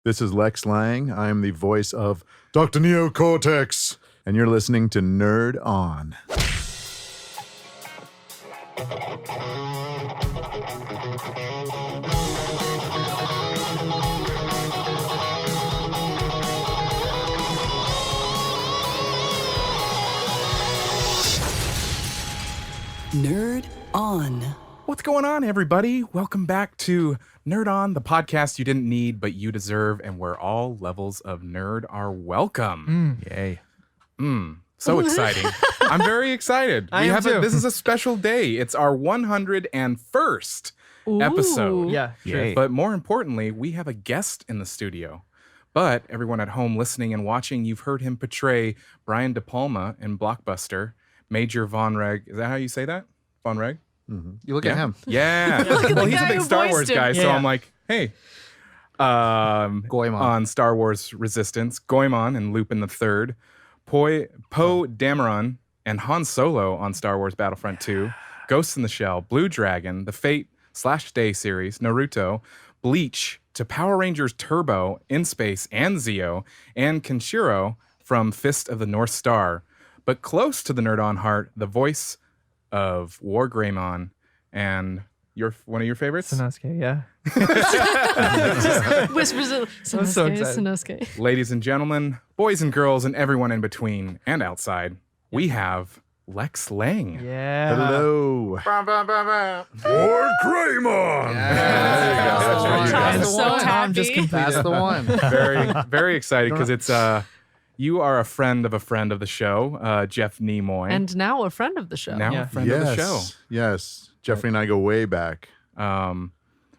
This is Lex Lang. I am the voice of Dr. Neo Cortex, and you're listening to Nerd On. Nerd On. What's going on, everybody? Welcome back to Nerd On, the podcast you didn't need, but you deserve, and where all levels of nerd are welcome. Yay. So exciting. I'm very excited. I am too. This is a special day. It's our 101st episode. Yeah, Yay. But more importantly, we have a guest in the studio. But everyone at home listening and watching, you've heard him portray Brian De Palma in Blockbuster, Major Von Reg. Is that how you say that? Von Reg? Mm-hmm. You look at him. Yeah. Look at Well, the he's a guy big who Star voiced Wars him. guy, so Yeah. I'm like, hey. Goemon. On Star Wars Resistance, Goemon and Lupin the Third, Poe Dameron and Han Solo on Star Wars Battlefront 2, Ghost in the Shell, Blue Dragon, the Fate/Stay series, Naruto, Bleach, to Power Rangers Turbo, In Space, and Zeo, and Kenshiro from Fist of the North Star. But close to the Nerd on heart, the voice of War Greymon and one of your favorites? Sanosuke, yeah. Whispers of I'm so excited. Sanosuke. Ladies and gentlemen, boys and girls, and everyone in between and outside, we have Lex Lang. Yeah. Hello. War Greymon. That's right, you guys. the So one. happy. just completed. That's the one. Very, very excited because it's you are a friend of the show, Jeff Nimoy. And now a friend of the show. now Yeah. a friend of the show. Yes. Jeffrey and I go way back.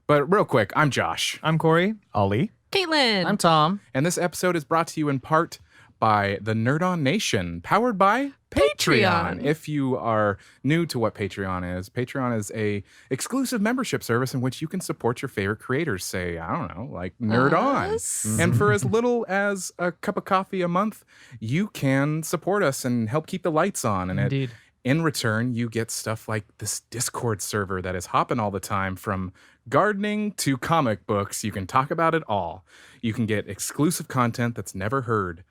But real quick, I'm Josh, I'm Corey. Ollie. Caitlin. I'm Tom. and this episode is brought to you in part by the Nerd On Nation, powered by Patreon. Patreon. If you are new to what Patreon is a exclusive membership service in which you can support your favorite creators, say, I don't know, like Nerd Us. On. And for as little as a cup of coffee a month, you can support us and help keep the lights on. And Indeed. in return, you get stuff like this Discord server that is hopping all the time, from gardening to comic books. You can talk about it all. You can get exclusive content that's never heard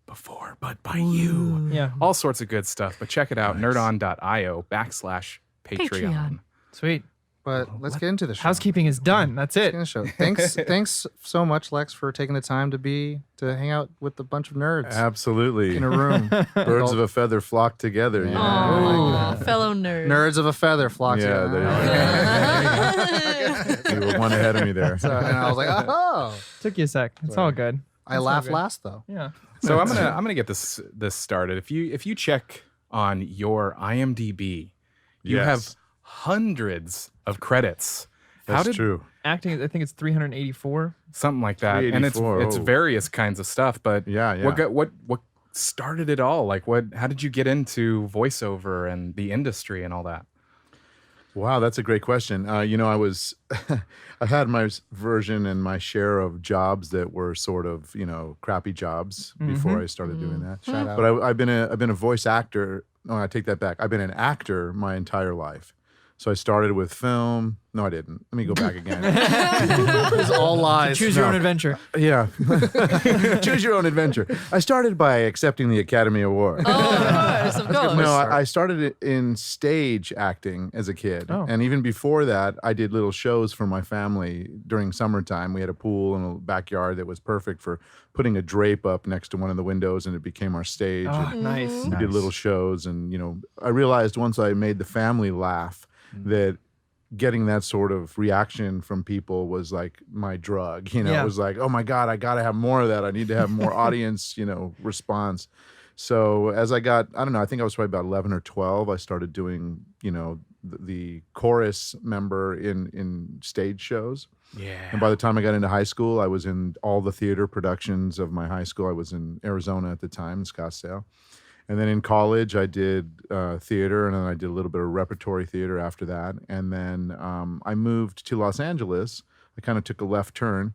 before, but by you. Yeah. All sorts of good stuff. But check it out, nerdon.io/Patreon. Patreon. Sweet. But let's get into the show. Housekeeping is done. That's it. Let's get into the show. Thanks so much, Lex, for taking the time to hang out with a bunch of nerds Absolutely. in a room. Birds of a feather flock together. You know? Aw, fellow nerd. Nerds of a feather flock Yeah, together. You were one ahead of me there. So, and I was like, oh. Took you a sec. It's all good. I laughed last though. Yeah. So I'm gonna get this started. If you check on your IMDb, you Yes. have hundreds of credits. That's true. Acting, I think it's 384. Something like that, and it's 384, oh. various kinds of stuff. But Yeah. what started it all? Like, how did you get into voiceover and the industry and all that? Wow, that's a great question. I had my version and my share of jobs that were sort of, crappy jobs before I started doing that. Shout out. But I've been a voice actor. No, I take that back. I've been an actor my entire life. So I started with film. No, I didn't. Let me go back again. It's all lies. Choose your own adventure. Yeah. Choose your own adventure. I started by accepting the Academy Award. Of course. No, I started in stage acting as a kid. Oh. And even before that, I did little shows for my family during summertime. We had a pool in a backyard that was perfect for putting a drape up next to one of the windows, and it became our stage. Oh, And nice. we did little shows, and, I realized once I made the family laugh that getting that sort of reaction from people was like my drug. It Yeah. was like, oh my God, I got to have more of that. I need to have more audience, response. So as I got, I don't know, I think I was probably about 11 or 12, I started doing, the chorus member in stage shows. Yeah. And by the time I got into high school, I was in all the theater productions of my high school. I was in Arizona at the time, in Scottsdale. And then in college, I did theater, and then I did a little bit of repertory theater after that. And then I moved to Los Angeles. I kind of took a left turn.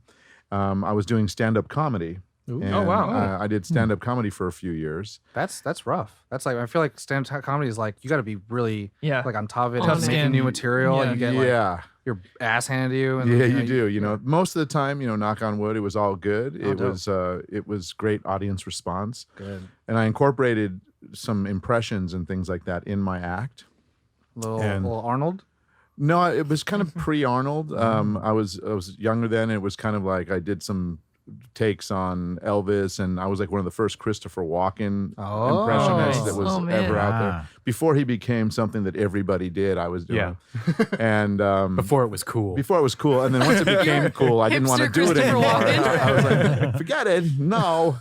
I was doing stand-up comedy. And, Oh, wow. I did stand-up comedy for a few years. That's rough. That's like, I feel like stand-up comedy is like, you got to be really Yeah. like on top of it On and it. making new material. And you get like, Yeah. your ass handed to you. And, Yeah, you know, you do. You know, most of the time, knock on wood, it was all good. Oh, It was great audience response. Good. And I incorporated some impressions and things like that in my act. Little Arnold. No, it was kind of pre-Arnold. I was younger then. It was kind of like I did some takes on Elvis, and I was like one of the first Christopher Walken impressionists that was ever out there. Before he became something that everybody did, I was doing. Yeah. And Before it was cool. Before it was cool, and then once it became cool, I didn't want to Hipster do it Christopher anymore. Walken. I was like, forget it, no.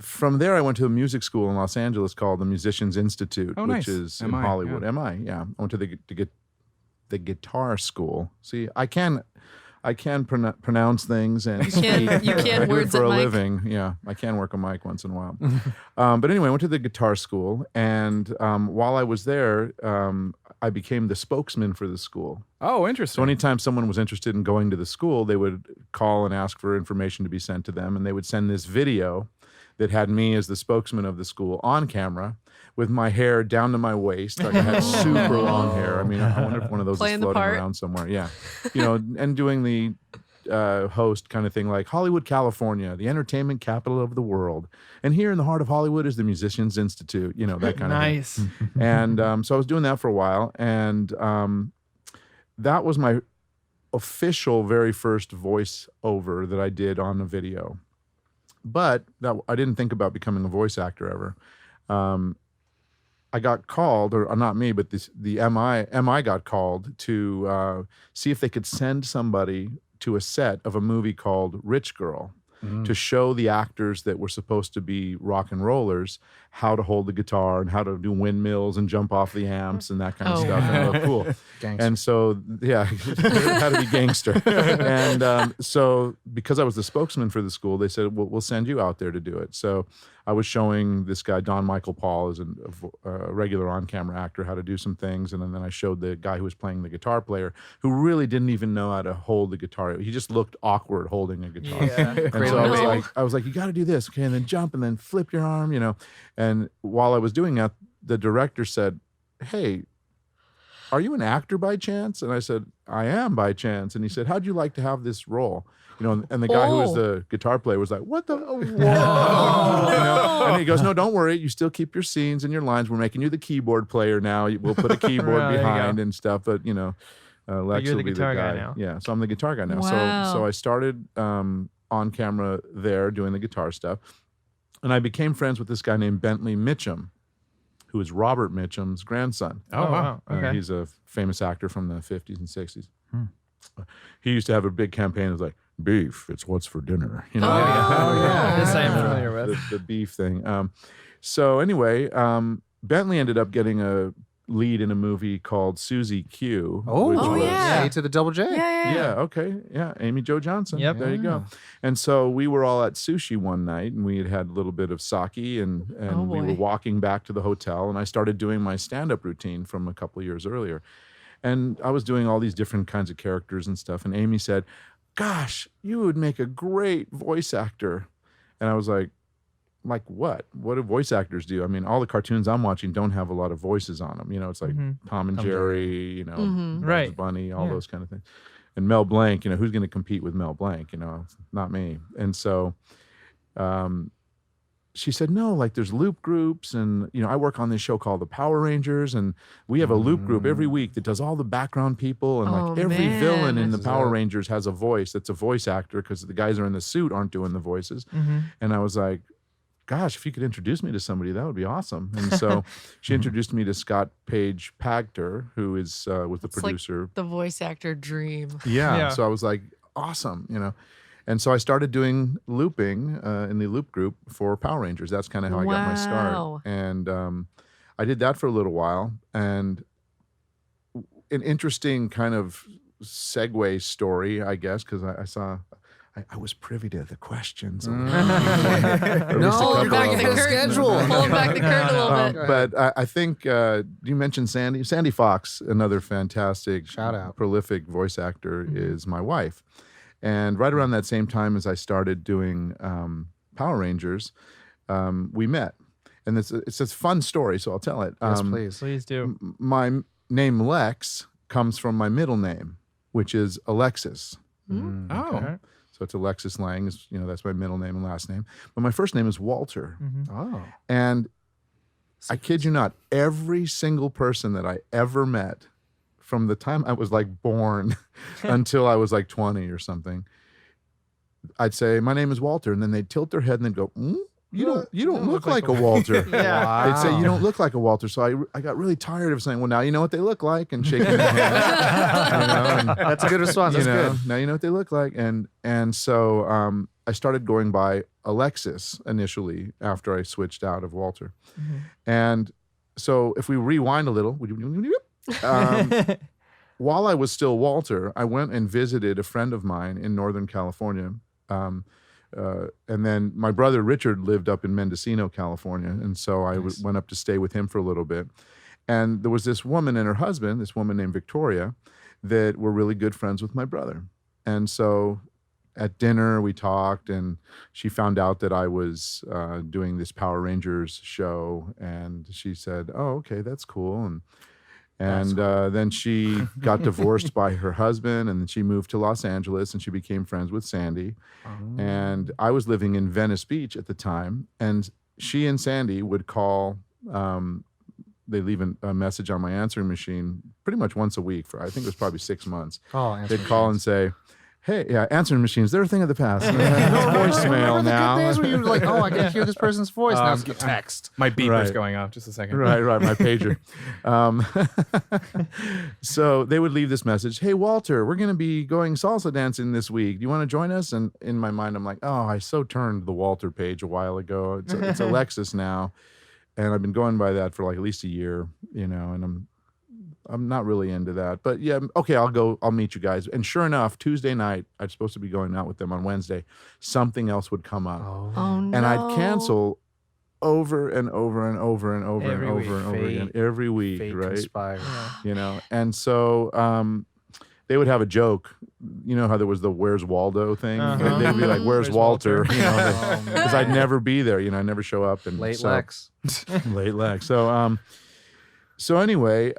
From there, I went to a music school in Los Angeles called the Musicians Institute, Oh, which nice. is in MI, Hollywood. yeah. MI, yeah. I went to the guitar school. See, I can pronounce things and You can't I do words it for at a mic? living. Yeah, I can work a mic once in a while. But anyway, I went to the guitar school, and while I was there, I became the spokesman for the school. Oh, interesting. So anytime someone was interested in going to the school, they would call and ask for information to be sent to them, and they would send this video that had me as the spokesman of the school on camera with my hair down to my waist. Like I had super long hair. I mean, I wonder if one of those Playing is the floating part. around somewhere. Yeah. And doing the host kind of thing like Hollywood, California, the entertainment capital of the world. And here in the heart of Hollywood is the Musicians Institute, that kind of thing. Nice. And so I was doing that for a while. And that was my official very first voiceover that I did on a video. But I didn't think about becoming a voice actor ever. I got called, or not me, but the MI got called to see if they could send somebody to a set of a movie called Rich Girl to show the actors that were supposed to be rock and rollers how to hold the guitar and how to do windmills and jump off the amps and that kind of Oh, stuff. And it looked cool. Gangster. And so, yeah, how to be gangster. And so because I was the spokesman for the school, they said, well, we'll send you out there to do it. So I was showing this guy, Don Michael Paul, as a regular on-camera actor, how to do some things. And then I showed the guy who was playing the guitar player, who really didn't even know how to hold the guitar. He just looked awkward holding a guitar. Yeah. And so I was like, you got to do this, okay, and then jump and then flip your arm, And while I was doing that, the director said, hey, are you an actor by chance? And I said, I am by chance. And he said, how'd you like to have this role? And the guy who was the guitar player was like, what the? Whoa. And he goes, no, don't worry. You still keep your scenes and your lines. We're making you the keyboard player now. We'll put a keyboard There you behind go. and stuff. But, Lex you're will the be guitar the guy guy now. Yeah, so I'm the guitar guy now. Wow. So I started on camera there doing the guitar stuff. And I became friends with this guy named Bentley Mitchum, who is Robert Mitchum's grandson. Oh, wow. Okay. He's a famous actor from the 50s and 60s. He used to have a big campaign. It was like, beef, it's what's for dinner. Oh, yeah. This I am familiar with. The beef thing. So anyway, Bentley ended up getting a lead in a movie called Susie Q. which Oh, was- yeah. A to the double J. Yeah, okay. Yeah, Amy Jo Johnson. Yep. There you go. And so we were all at sushi one night, and we had a little bit of sake, and Oh, we were boy. walking back to the hotel, and I started doing my stand-up routine from a couple of years earlier. And I was doing all these different kinds of characters and stuff, and Amy said, gosh, you would make a great voice actor. And I was like what? What do voice actors do? I mean, all the cartoons I'm watching don't have a lot of voices on them. It's like Tom and Jerry, Bugs Right. Bunny, all Yeah. those kind of things. And Mel Blanc, who's going to compete with Mel Blanc? It's not me. And so she said, no, like there's loop groups. And, I work on this show called The Power Rangers. And we have a loop group every week that does all the background people. And Oh, like every man. villain in the This is Power it. Rangers has a voice that's a voice actor because the guys are in the suit aren't doing the voices. And I was like, gosh, if you could introduce me to somebody, that would be awesome. And so she introduced me to Scott Page Pagter, who was the It's like producer. the voice actor dream. Yeah. So I was like, awesome, And so I started doing looping in the loop group for Power Rangers. That's kind of how I got my start. Wow. And I did that for a little while. And an interesting kind of segue story, I guess, because I was privy to the questions. No, Pulling back the curtain. Pulling back the curtain a little bit. But I think you mentioned Sandy Fox, another fantastic, Shout out. prolific voice actor, is my wife. And right around that same time as I started doing Power Rangers, we met. And it's a fun story, so I'll tell it. Yes, please. Please do. My name Lex comes from my middle name, which is Alexis. Oh. So it's Alexis Lang, is that's my middle name and last name. But my first name is Walter. Oh. And I kid you not, every single person that I ever met from the time I was like born until I was like 20 or something, I'd say, my name is Walter. And then they'd tilt their head and they'd go, you don't look like a Walter. They'd say, you don't look like a Walter. So I got really tired of saying, well, now you know what they look like, and shaking their hand. That's a good response. That's good. Now you know what they look like. And so I started going by Alexis initially after I switched out of Walter. And so if we rewind a little, while I was still Walter, I went and visited a friend of mine in Northern California. And then my brother Richard lived up in Mendocino, California. And so I went up to stay with him for a little bit. And there was this woman and her husband, this woman named Victoria, that were really good friends with my brother. And so at dinner, we talked, and she found out that I was doing this Power Rangers show. And she said, oh, okay, that's cool. And then she got divorced by her husband, and then she moved to Los Angeles, and she became friends with Sandy. And I was living in Venice Beach at the time, and she and Sandy would call. They leave a message on my answering machine pretty much once a week for, I think it was probably 6 months. They'd call and say, hey, answering machines, they're a thing of the past. No voicemail now. The good days where you were like, oh, I can hear this person's voice. Now it's text. My beeper's going off. Just a second. Right, my pager. So they would leave this message, hey, Walter, we're going to be going salsa dancing this week. Do you want to join us? And in my mind, I'm like, oh, I so turned the Walter page a while ago. It's Alexis now. And I've been going by that for like at least a year, and I'm not really into that. But yeah, okay, I'll meet you guys. And sure enough, Tuesday night, I'm supposed to be going out with them on Wednesday. Something else would come up. Oh no. And I'd cancel over and over and over and over Every and week. over and over again every week, Fate right? conspires. And so they would have a joke. You know how there was the "Where's Waldo" thing? They'd be like, "Where's Walter?" Because I'd never be there. I'd never show up. And Late so, Lex. Late Lex. So anyway,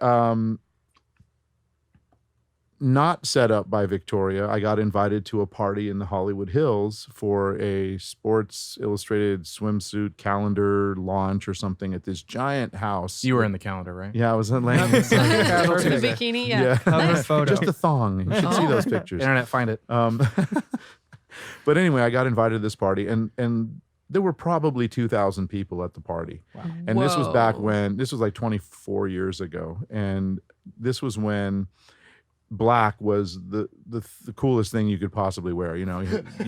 not set up by Victoria, I got invited to a party in the Hollywood Hills for a Sports Illustrated swimsuit calendar launch or something at this giant house. You were in the calendar, right? Yeah, I was in Lang. The bikini, yeah. Cover photo. Just the thong. You should see those pictures. Internet, find it. But anyway, I got invited to this party, and there were probably 2,000 people at the party. Wow. And this was back when, this was like 24 years ago. And this was when black was the coolest thing you could possibly wear. You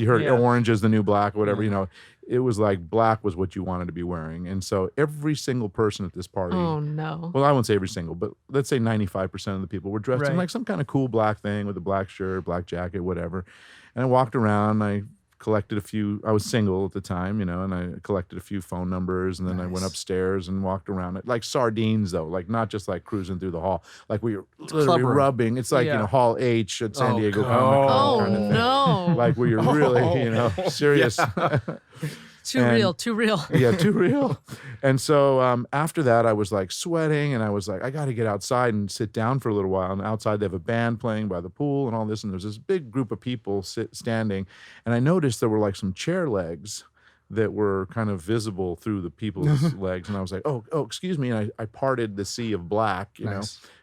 heard orange is the new black or whatever, it was like black was what you wanted to be wearing. And so every single person at this party, Oh no. well, I won't say every single, but let's say 95% of the people were dressed in like some kind of cool black thing with a black shirt, black jacket, whatever. And I walked around, I collected a few, I was single at the time, and I collected a few phone numbers, and then I went upstairs and walked around it like sardines though, like not just like cruising through the hall, like we were literally rubbing. It's like, Hall H at San Diego Comic-Con kind of thing. No. Like where you're really, serious. Too real. Yeah, too real. And so after that, I was like sweating, and I was like, I got to get outside and sit down for a little while. And outside, they have a band playing by the pool and all this. And there's this big group of people standing. And I noticed there were like some chair legs that were kind of visible through the people's legs. And I was like, oh, excuse me. And I parted the sea of black, you know,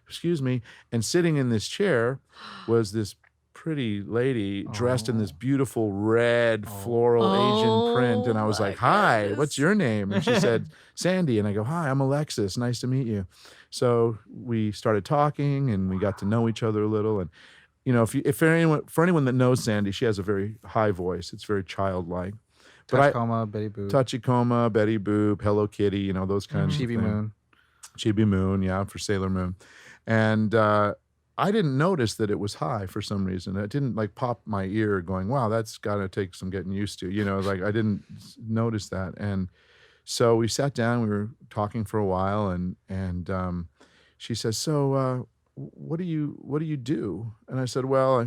excuse me. And sitting in this chair was this pretty lady dressed in this beautiful red floral Asian print. And I was like, hi, what's your name? And she said, Sandy. And I go, hi, I'm Alexis. Nice to meet you. So we started talking, and we got to know each other a little. And, for anyone that knows Sandy, she has a very high voice. It's very childlike. Tachikoma, Betty Boop. Tachikoma, Betty Boop, Hello Kitty, those kinds of Chibi things. Moon. Chibi Moon, yeah, for Sailor Moon. And I didn't notice that it was high for some reason. It didn't like pop my ear going, wow, that's got to take some getting used to. Like I didn't notice that. And so we sat down, we were talking for a while, and she says, so what do you do? And I said, well,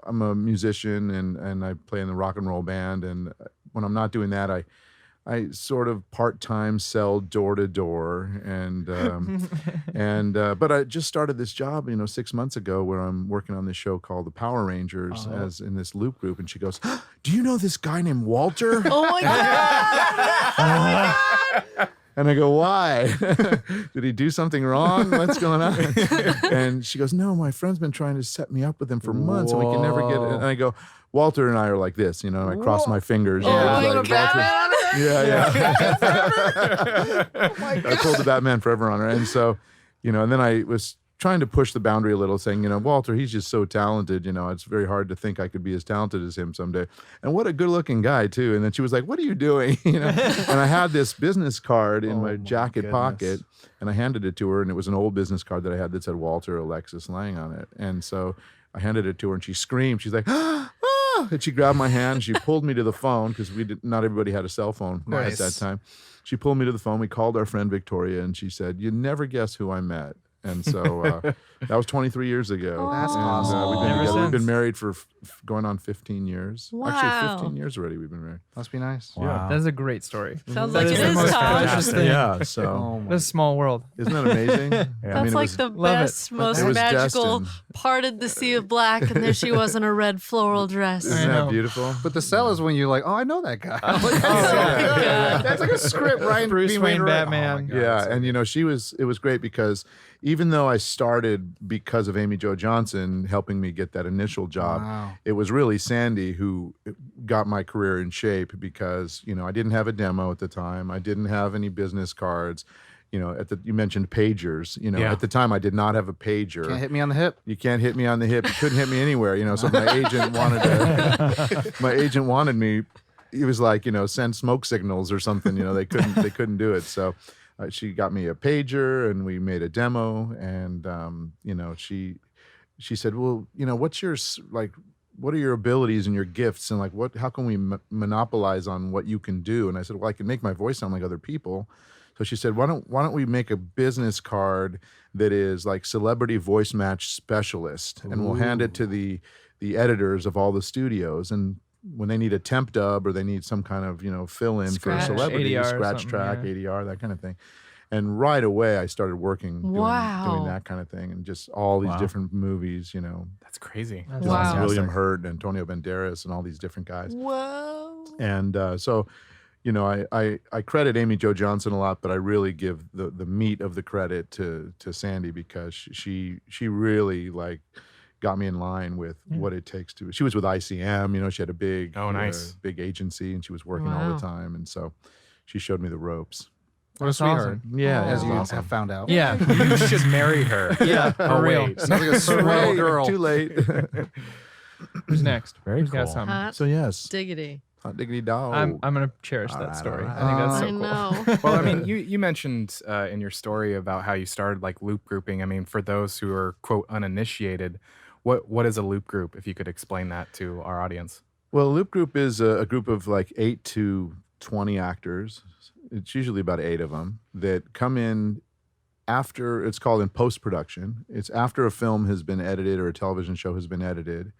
I'm a musician, and I play in the rock and roll band. And when I'm not doing that, I sort of part-time sell door to door, but I just started this job, 6 months ago, where I'm working on this show called The Power Rangers as in this loop group, and she goes, "Do you know this guy named Walter?" Oh my god! And I go, "Why? Did he do something wrong? What's going on?" And she goes, "No, my friend's been trying to set me up with him for months, and we can never get it." And I go, "Walter and I are like this, and I cross my fingers. Oh my like, god! Yeah. I pulled the Batman Forever on her. And so, and then I was trying to push the boundary a little, saying, Walter, he's just so talented. It's very hard to think I could be as talented as him someday. And what a good looking guy, too. And then she was like, "What are you doing?" And I had this business card in my jacket pocket, and I handed it to her. And it was an old business card that I had that said Walter Alexis Lang on it. And so I handed it to her, and she screamed. She's like, "Ah!" And she grabbed my hand. She pulled me to the phone, because not everybody had a cell phone at that time. She pulled me to the phone. We called our friend Victoria, and she said, "You never guess who I met." And so that was 23 years ago. That's and, awesome. We've been Ever together. We've been since. married for going on 15 years. Wow. Actually, 15 years already we've been married. Must be nice. Wow. That's a great story. Sounds That like is it the is, most Tom. precious thing. Yeah, so This small world. isn't that amazing? That's like the Love it. best, most It was magical. destined. Parted the sea of black, and there she was in a red floral dress. Isn't I that know. beautiful? But the sell is when you're like, "Oh, I know that guy." Like, my God. That's like a script, Ryan. Bruce being Wayne written. Batman. Oh my God, Yeah, that's and it was great because even though I started because of Amy Jo Johnson helping me get that initial job, Wow. it was really Sandy who got my career in shape, because I didn't have a demo at the time. I didn't have any business cards. You mentioned pagers. Yeah. At the time I did not have a pager. Can't hit me on the hip. You can't hit me on the hip. You couldn't hit me anywhere. So my agent wanted me. He was like, send smoke signals or something. They couldn't do it. So she got me a pager, and we made a demo. And she said, "Well, what's your what are your abilities and your gifts, and how can we monopolize on what you can do?" And I said, "Well, I can make my voice sound like other people." So she said, why don't we make a business card that is like celebrity voice match specialist, and we'll hand it to the editors of all the studios, and when they need a temp dub or they need some kind of fill in for a Scratch. celebrity, ADR or scratch something, track, yeah. ADR, that kind of thing. And right away I started working doing Wow. that kind of thing, and just all these different movies, That's crazy. That's Wow. fantastic. William Hurt and Antonio Banderas and all these different guys. Whoa. And so, I credit Amy Jo Johnson a lot, but I really give the meat of the credit to Sandy, because she really got me in line with what it takes to. She was with ICM, she had a big nice. big agency, and she was working all Wow. the time, and so she showed me the ropes. What a That's sweetheart. awesome. Yeah, As you awesome. have found out. Yeah. You should marry her. Yeah. Oh, For real. wait. Sounds like a swell Wait, girl. too late. Who's next? Very Who's got cool. something? Hot So yes, diggity. hot diggity dog. I'm gonna cherish All that right, story. all right. I think that's so I cool. know. Well, I mean, you mentioned in your story about how you started loop grouping. I mean, for those who are quote uninitiated, what is a loop group? If you could explain that to our audience. Well, a loop group is a group of 8 to 20 actors. It's usually about 8 of them that come in after, it's called in post-production. It's after a film has been edited or a television show has been edited.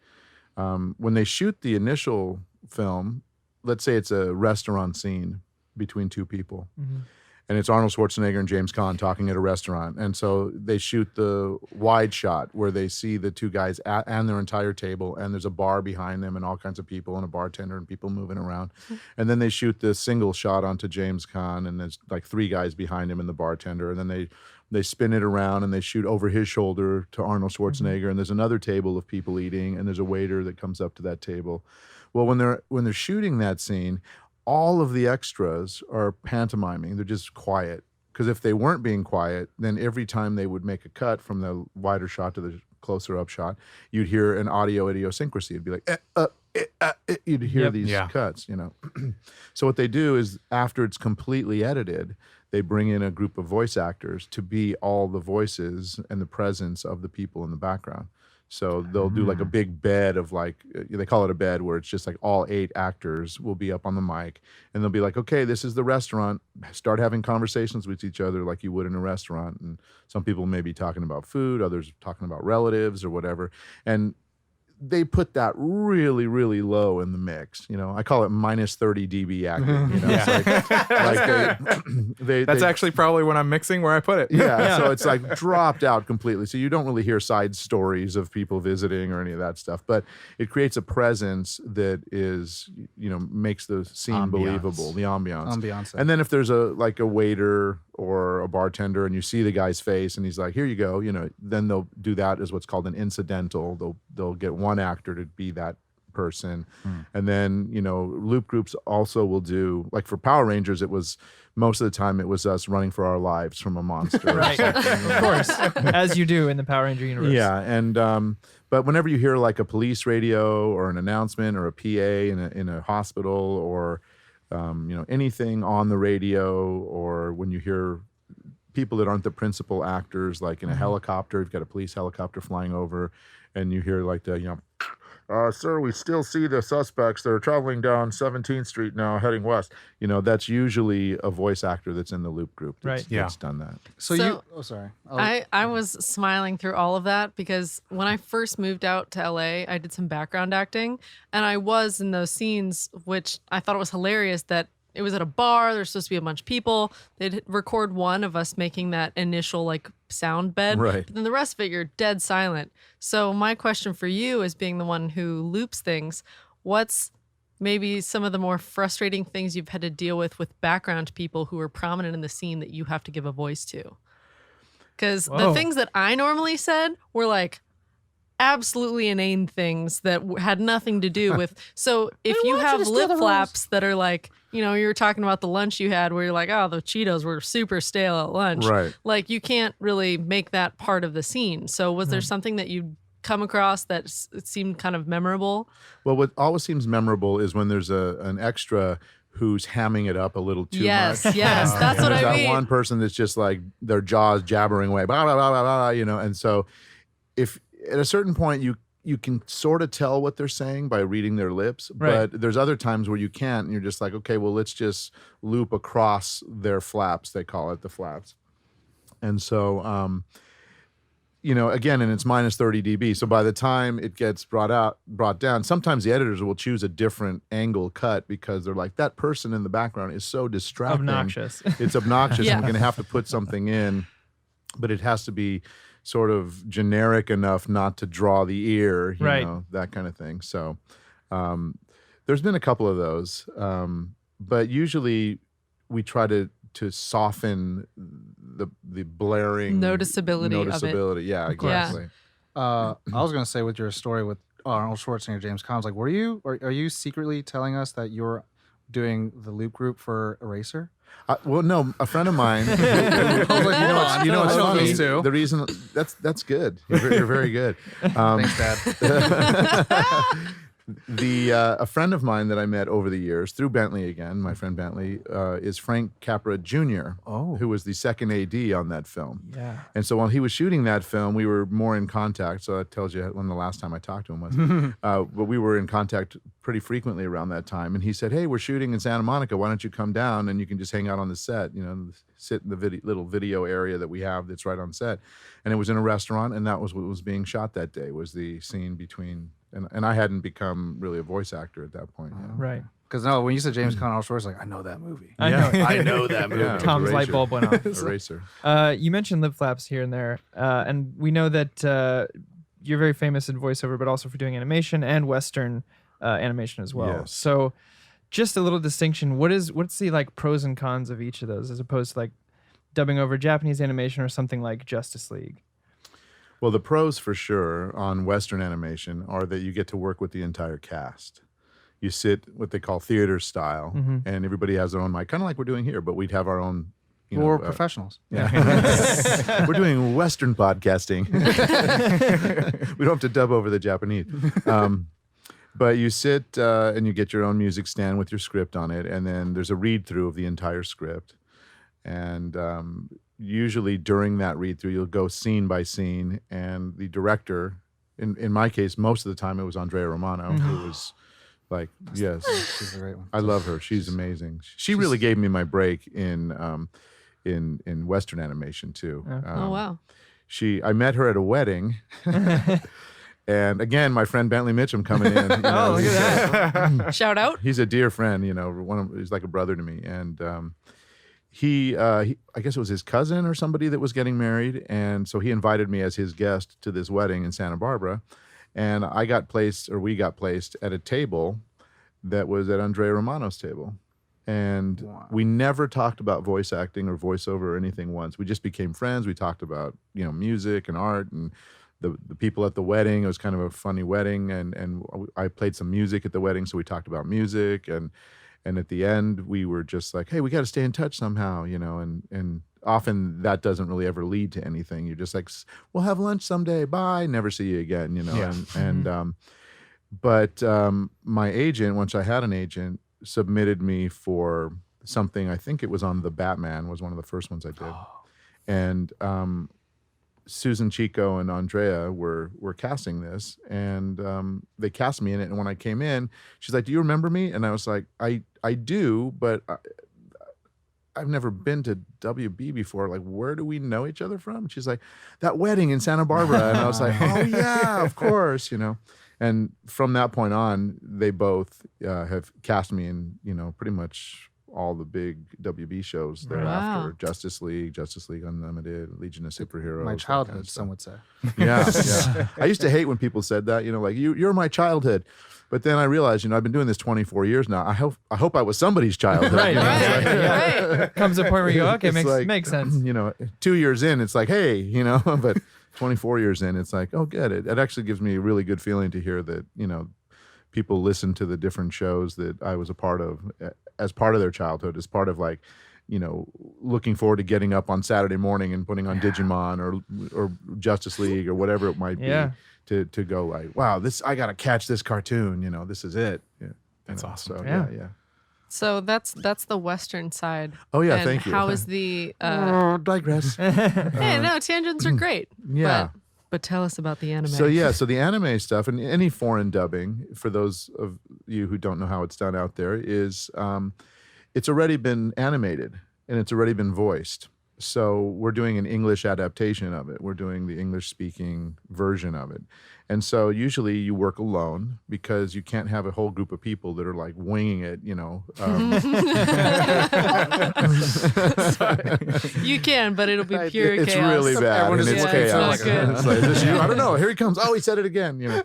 When they shoot the initial film, let's say it's a restaurant scene between 2 people. Mhm. And it's Arnold Schwarzenegger and James Caan talking at a restaurant. And so they shoot the wide shot where they see the 2 guys and their entire table, and there's a bar behind them and all kinds of people and a bartender and people moving around. And then they shoot the single shot onto James Caan, and there's 3 guys behind him and the bartender. And then they spin it around and they shoot over his shoulder to Arnold Schwarzenegger, and there's another table of people eating, and there's a waiter that comes up to that table. Well, when they're shooting that scene, all of the extras are pantomiming. They're just quiet. Because if they weren't being quiet, then every time they would make a cut from the wider shot to the closer up shot, you'd hear an audio idiosyncrasy. It'd be like, you'd hear Yep. these Yeah. cuts, So what they do is, after it's completely edited, they bring in a group of voice actors to be all the voices and the presence of the people in the background. So they'll do a big bed of they call it a bed, where it's just all 8 actors will be up on the mic, and they'll be like, okay, this is the restaurant. Start having conversations with each other like you would in a restaurant. And some people may be talking about food, others talking about relatives or whatever. And they put that really, really low in the mix. I call it minus 30 dB acting. It's like That's actually probably when I'm mixing where I put it. yeah, so it's like dropped out completely. So you don't really hear side stories of people visiting or any of that stuff, but it creates a presence that is, makes the scene believable, the ambiance. And then if there's a waiter or a bartender and you see the guy's face and he's like, here you go, then they'll do that as what's called an incidental. They'll get one actor to be that person. And then, loop groups also will do, like for Power Rangers, it was most of the time it was us running for our lives from a monster. Right. Of course, as you do in the Power Ranger universe. Yeah, and but whenever you hear like a police radio or an announcement or a PA in a hospital or anything on the radio, or when you hear people that aren't the principal actors, like in a helicopter, you've got a police helicopter flying over, and you hear like the sir, we still see the suspects. They're traveling down 17th Street now, heading west. That's usually a voice actor that's in the loop group that's done that. So sorry. I was smiling through all of that because when I first moved out to LA, I did some background acting, and I was in those scenes, which I thought it was hilarious that it was at a bar. There's supposed to be a bunch of people. They'd record one of us making that initial like sound bed. Right. But then the rest of it, you're dead silent. So my question for you, as being the one who loops things, what's maybe some of the more frustrating things you've had to deal with background people who are prominent in the scene that you have to give a voice to? Because the things that I normally said were like absolutely inane things that had nothing to do with. So if you have lip flaps that are like, you were talking about the lunch you had where you're like, oh, the Cheetos were super stale at lunch. Right. Like you can't really make that part of the scene. So was there something that you come across that seemed kind of memorable? Well, what always seems memorable is when there's an extra who's hamming it up a little too much. Yes, that's what I mean. That one person that's just like their jaws jabbering away, blah, blah, blah, blah, blah, and so if at a certain point you can sort of tell what they're saying by reading their lips, but there's other times where you can't, and you're just like, okay, well, let's just loop across their flaps. They call it the flaps. And so, again, and it's minus 30 dB. So by the time it gets brought down, sometimes the editors will choose a different angle cut because they're like, that person in the background is so distracting. Obnoxious. It's obnoxious, Yeah. and we're going to have to put something in, but it has to be sort of generic enough not to draw the ear, you know, that kind of thing. So there's been a couple of those, but usually we try to soften the blaring noticeability of it. Yeah, exactly. I was going to say with your story with Arnold Schwarzenegger, James Caan, like, are you secretly telling us that you're doing the loop group for Eraser? Well, no, a friend of mine. It's funny. The reason that's good. You're very good. Thanks, Dad. A friend of mine that I met over the years through Bentley again, my friend Bentley, is Frank Capra Jr., who was the second AD on that film. Yeah. And so while he was shooting that film, we were more in contact. So that tells you when the last time I talked to him was. But we were in contact pretty frequently around that time. And he said, hey, we're shooting in Santa Monica. Why don't you come down and you can just hang out on the set, sit in the little video area that we have that's right on set. And it was in a restaurant, and that was what was being shot that day, was the scene between... And I hadn't become really a voice actor at that point. Right. Because when you said James Caan, I was like, I know that movie. I know. I know that movie. Yeah, Tom's light bulb went off. Eraser. You mentioned lip flaps here and there, and we know that you're very famous in voiceover, but also for doing animation and Western animation as well. Yes. So, just a little distinction. What's the like pros and cons of each of those, as opposed to like dubbing over Japanese animation or something like Justice League? Well, the pros for sure on Western animation are that you get to work with the entire cast. You sit what they call theater style, and everybody has their own mic, kind of like we're doing here, but we'd have our own. We're professionals. Yeah. We're doing Western podcasting. We don't have to dub over the Japanese. But you sit and you get your own music stand with your script on it, and then there's a read through of the entire script. And usually during that read through, you'll go scene by scene, and the director, in my case, most of the time it was Andrea Romano, who was like, yes, She's a great one. I love her. She's amazing. She really gave me my break in Western animation too. Oh wow. I met her at a wedding. And again, my friend Bentley Mitchum coming in. You know, Oh, look at that. Shout out. he's a dear friend. You know, he's like a brother to me. And he, I guess it was his cousin or somebody that was getting married, and so he invited me as his guest to this wedding in Santa Barbara, and we got placed at a table that was at Andrea Romano's table. And we never talked about voice acting or voiceover or anything once. We just became friends. We talked about, you know, music and art and the people at the wedding. It was kind of a funny wedding, and I played some music at the wedding, so we talked about music. And at the end, we were just like, hey, we got to stay in touch somehow, you know, and often that doesn't really ever lead to anything. You're just like, we'll have lunch someday. Bye. Never see you again, you know. Yeah. But my agent, once I had an agent, submitted me for something. I think it was on The Batman, was one of the first ones I did. And Susan Chico and Andrea were casting this, and they cast me in it. And when I came in, she's like, do you remember me? And I was like, I do, but I've never been to WB before. Like, where do we know each other from? And she's like, that wedding in Santa Barbara. And I was like, oh yeah, of course, you know. And from that point on, they both have cast me in, you know, pretty much all the big WB shows thereafter. Wow. Justice League Unlimited, Legion of Superheroes. My that childhood, kind of some would say. yeah, yeah. I used to hate when people said that, you know, like you're my childhood. But then I realized, you know, I've been doing this 24 years now. I hope I was somebody's childhood. Right, you know? right, right. Comes a point where you go, okay, It's like, makes sense. You know, 2 years in, it's like, hey, you know, but 24 years in, it's like, oh, good. It actually gives me a really good feeling to hear that, you know, people listen to the different shows that I was a part of as part of their childhood, as part of, like, you know, looking forward to getting up on Saturday morning and putting on Digimon or Justice League or whatever it might be. Yeah. To go like, wow, I got to catch this cartoon, you know, this is it. Yeah. That's awesome. So, Yeah. yeah. So that's the Western side. Oh, yeah, And thank you. How is the? Digress. Hey, no, tangents are great. Yeah. But tell us about the anime. So the anime stuff and any foreign dubbing, for those of you who don't know how it's done out there, is it's already been animated and it's already been voiced. So we're doing an English adaptation of it. We're doing the English-speaking version of it. And so usually you work alone because you can't have a whole group of people that are like winging it, you know. You can, but it'll be pure It's chaos. really bad, Everyone and is it's looking at chaos. it's not good. It's like, is this you? I don't know. Here he comes. Oh, he said it again. You know.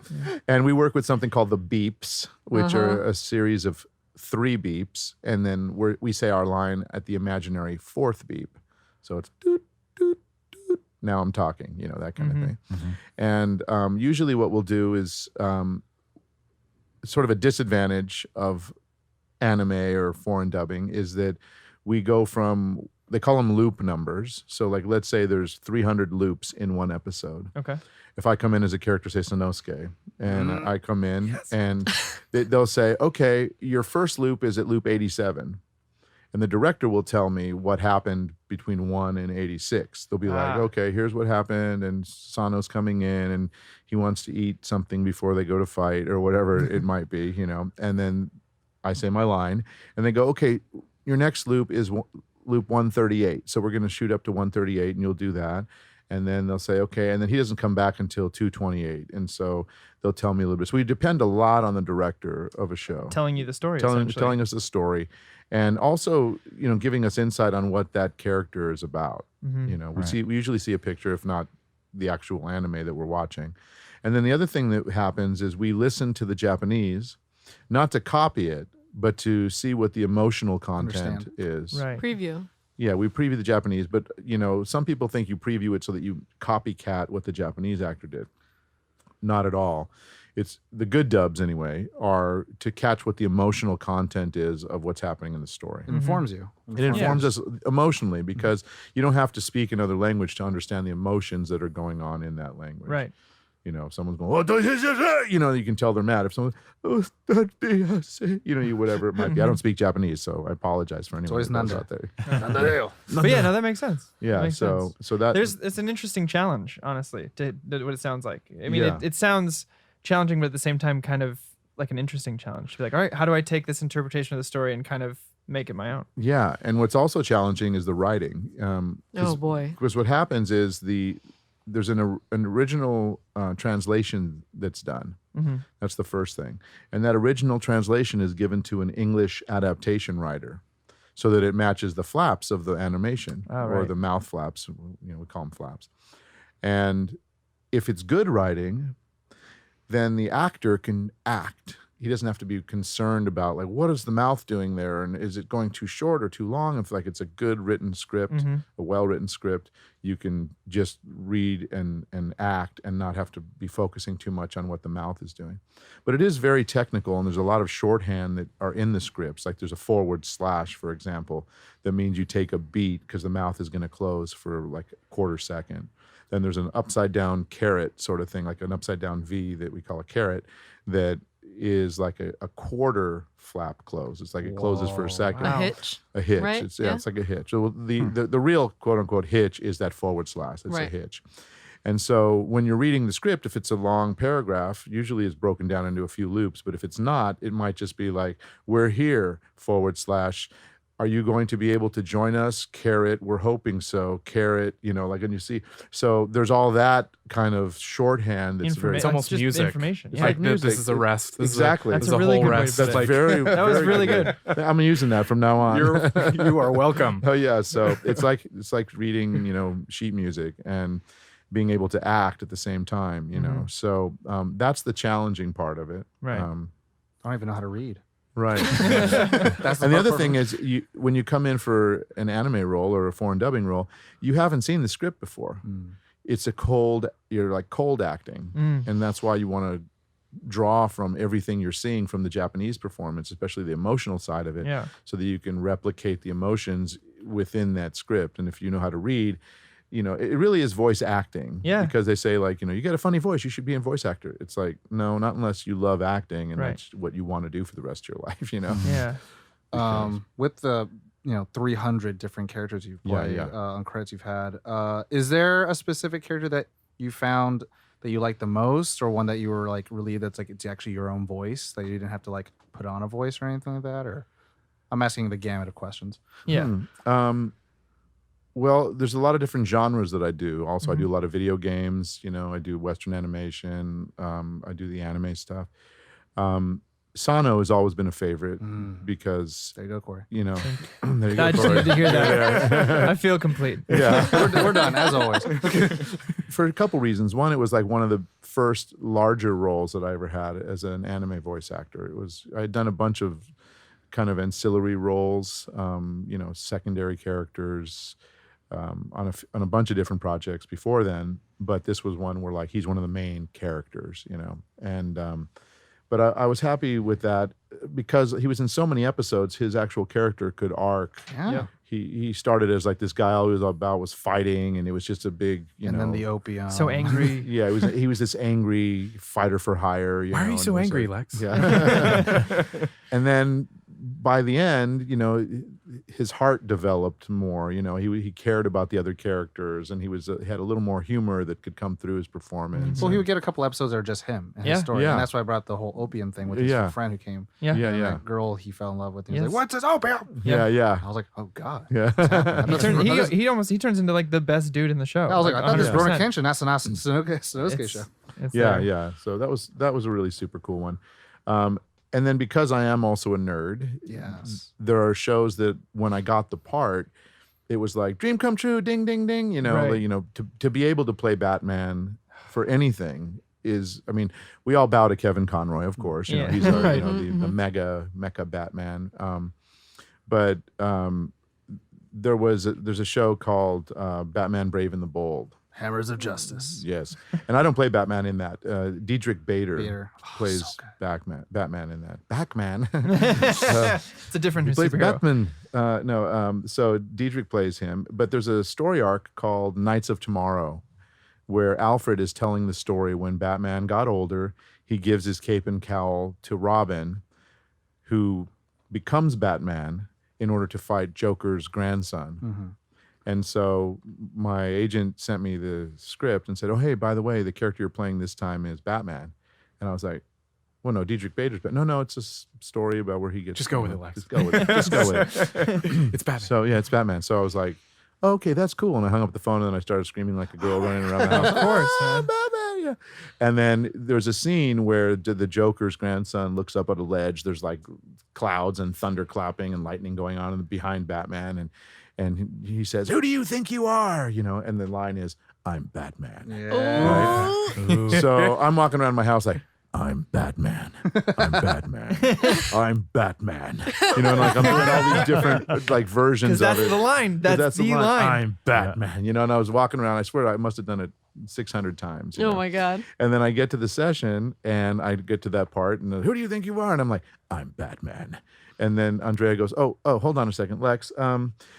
And we work with something called the beeps, which are a series of 3 beeps, and then we say our line at the imaginary 4th beep. So it's doot, doot, doot. Now I'm talking, you know, that kind of thing. And usually what we'll do is sort of a disadvantage of anime or foreign dubbing is that we go from, they call them loop numbers. So like, let's say there's 300 loops in one episode. Okay. If I come in as a character, say Sanosuke, and I come in and they'll say, okay, your first loop is at loop 87. And the director will tell me what happened between 1 and 86. They'll be like, okay, here's what happened, and Sano's coming in, and he wants to eat something before they go to fight, or whatever it might be, you know. And then I say my line, and they go, okay, your next loop is loop 138. So we're going to shoot up to 138, and you'll do that. And then they'll say, okay, and then he doesn't come back until 228. And so they'll tell me a little bit. So we depend a lot on the director of a show. Telling you the story, Telling us the story. And also, you know, giving us insight on what that character is about. You know, we usually see a picture, if not the actual anime that we're watching. And then the other thing that happens is we listen to the Japanese, not to copy it, but to see what the emotional content is. Right. Preview. Yeah, we preview the Japanese, but, you know, some people think you preview it so that you copycat what the Japanese actor did. Not at all. It's the good dubs, anyway, are to catch what the emotional content is of what's happening in the story. It informs you. It informs us emotionally because you don't have to speak another language to understand the emotions that are going on in that language. Right. You know, if someone's going, oh, you know, you can tell they're mad. If someone, oh, you know, whatever it might be. I don't speak Japanese, so I apologize for anyone always that does Nanda. out there. But yeah, no, that makes sense. Yeah, That makes sense. so that It's an interesting challenge, honestly, to what it sounds like. I mean, Yeah. it sounds challenging, but at the same time, kind of like an interesting challenge. To be like, all right, how do I take this interpretation of the story and kind of make it my own? Yeah, and what's also challenging is the writing. Oh boy. Because what happens is the there's an original translation that's done. Mm-hmm. That's the first thing. And that original translation is given to an English adaptation writer so that it matches the flaps of the animation Oh, or right. the mouth flaps. We call them flaps. And if it's good writing, then the actor can act. He doesn't have to be concerned about like, what is the mouth doing there? And is it going too short or too long? If like it's a good written script, Mm-hmm. a well-written script, you can just read and act and not have to be focusing too much on what the mouth is doing. But it is very technical, and there's a lot of shorthand that are in the scripts. Like there's a forward slash, for example, that means you take a beat because the mouth is going to close for like a quarter second. Then there's an upside down caret sort of thing, like an upside down V that we call a caret, that is like a quarter flap close. It's like it closes for a second. A hitch. A hitch. Right? It's, Yeah. it's like a hitch. So the real quote unquote hitch is that forward slash. It's Right. a hitch. And so when you're reading the script, if it's a long paragraph, usually it's broken down into a few loops. But if it's not, it might just be like, we're here, forward slash. Are you going to be able to join us? Caret, we're hoping so. Caret, like, and you see, so there's all that kind of shorthand that's very. It's almost just music. information. It's Yeah. like music. this is a rest. This Exactly. Is That's a, a this is really whole good way to rest. put That's it. very. That was very really good. I'm using that from now on. You are welcome. Oh yeah, so it's like reading, sheet music and being able to act at the same time, Mhm. So that's the challenging part of it. Right. I don't even know how to read. Right. That's And the part other for thing me. is, when you come in for an anime role or a foreign dubbing role, you haven't seen the script before. It's you're like cold acting, Mm. and that's why you want to draw from everything you're seeing from the Japanese performance, especially the emotional side of it, Yeah. so that you can replicate the emotions within that script. And if you know how to read, it really is voice acting. Yeah. Because they say like, you got a funny voice, you should be a voice actor. It's like, no, not unless you love acting and Right. that's what you want to do for the rest of your life, Yeah. With the 300 different characters you've Yeah, played yeah. On credits you've had, is there a specific character that you found that you like the most, or one that you were like relieved that's like it's actually your own voice that you didn't have to like put on a voice or anything like that? Or I'm asking the gamut of questions. Yeah. Well, there's a lot of different genres that I do. Also, I Mm-hmm. do a lot of video games. I do Western animation. I do the anime stuff. Sano has always been a favorite because, There you go, Corey. there you I go, just Corey. needed to hear that. I feel complete. Yeah. We're done as always. For a couple reasons. One, it was like one of the first larger roles that I ever had as an anime voice actor. I had done a bunch of kind of ancillary roles, secondary characters, on a bunch of different projects before then, but this was one where like he's one of the main characters, and but I was happy with that because he was in so many episodes. His actual character could arc. Yeah. He started as like this guy all he was about was fighting, and it was just a big, And then the opium. So angry. yeah, he was this angry fighter for hire. Why are you and so it was angry, like- Lex? Yeah. And then by the end, his heart developed more. He cared about the other characters, and he had a little more humor that could come through his performance. Well, he would get a couple episodes that are just him and Yeah. his story. Yeah. And that's why I brought the whole opium thing with his Yeah. friend who came. Yeah. Yeah, And yeah, that girl he fell in love with. And he Yes. was like, what's this opium? yeah, yeah, I was like, oh, God. yeah. He turns into like the best dude in the show. I was like, I thought this was 100%. Ronan Kenshin. That's the Sanosuke It's- show. it's Yeah, there. yeah. So that was a really super cool one. And then because I am also a nerd, Yes. there are shows that when I got the part, it was like dream come true, ding, ding, ding. Right. To be able to play Batman for anything is, I mean, we all bow to Kevin Conroy, of course. Yeah. He's our, Right. the mecha Batman. But there's a show called Batman Brave and the Bold. Hammers of Justice. Yes, and I don't play Batman in that. Diedrich Bader Bader. Oh, plays so good. Batman in that. Batman. It's a different He plays superhero. Batman. So Diedrich plays him, but there's a story arc called Knights of Tomorrow, where Alfred is telling the story when Batman got older. He gives his cape and cowl to Robin, who becomes Batman in order to fight Joker's grandson. Mm-hmm. And so my agent sent me the script and said, "Oh, hey, by the way, the character you're playing this time is Batman." And I was like, "Well, no, Diedrich Bader's, but no, it's a story about where he gets." Just go with it, Lex. Just go with it. Just go with it. It's Batman. So yeah, it's Batman. So I was like, oh, okay, that's cool. And I hung up the phone and then I started screaming like a girl running around the house. Of course, "Ah, man. Batman, yeah." And then there's a scene where the Joker's grandson looks up at a ledge. There's like clouds and thunder clapping and lightning going on behind Batman. And he says, "Who do you think you are?" You know, and the line is, "I'm Batman." Yeah. Ooh. So I'm walking around my house like, "I'm Batman. I'm Batman. I'm Batman." You know, and like I'm doing all these different like versions Because of that's it. the line. 'Cause That's the line. I'm Batman. You know, and I was walking around. I swear I must have done it 600 times. you Oh know. my God. And then I get to the session and I get to that part and who do you think you are? And I'm like, "I'm Batman." And then Andrea goes, oh, hold on a second, Lex.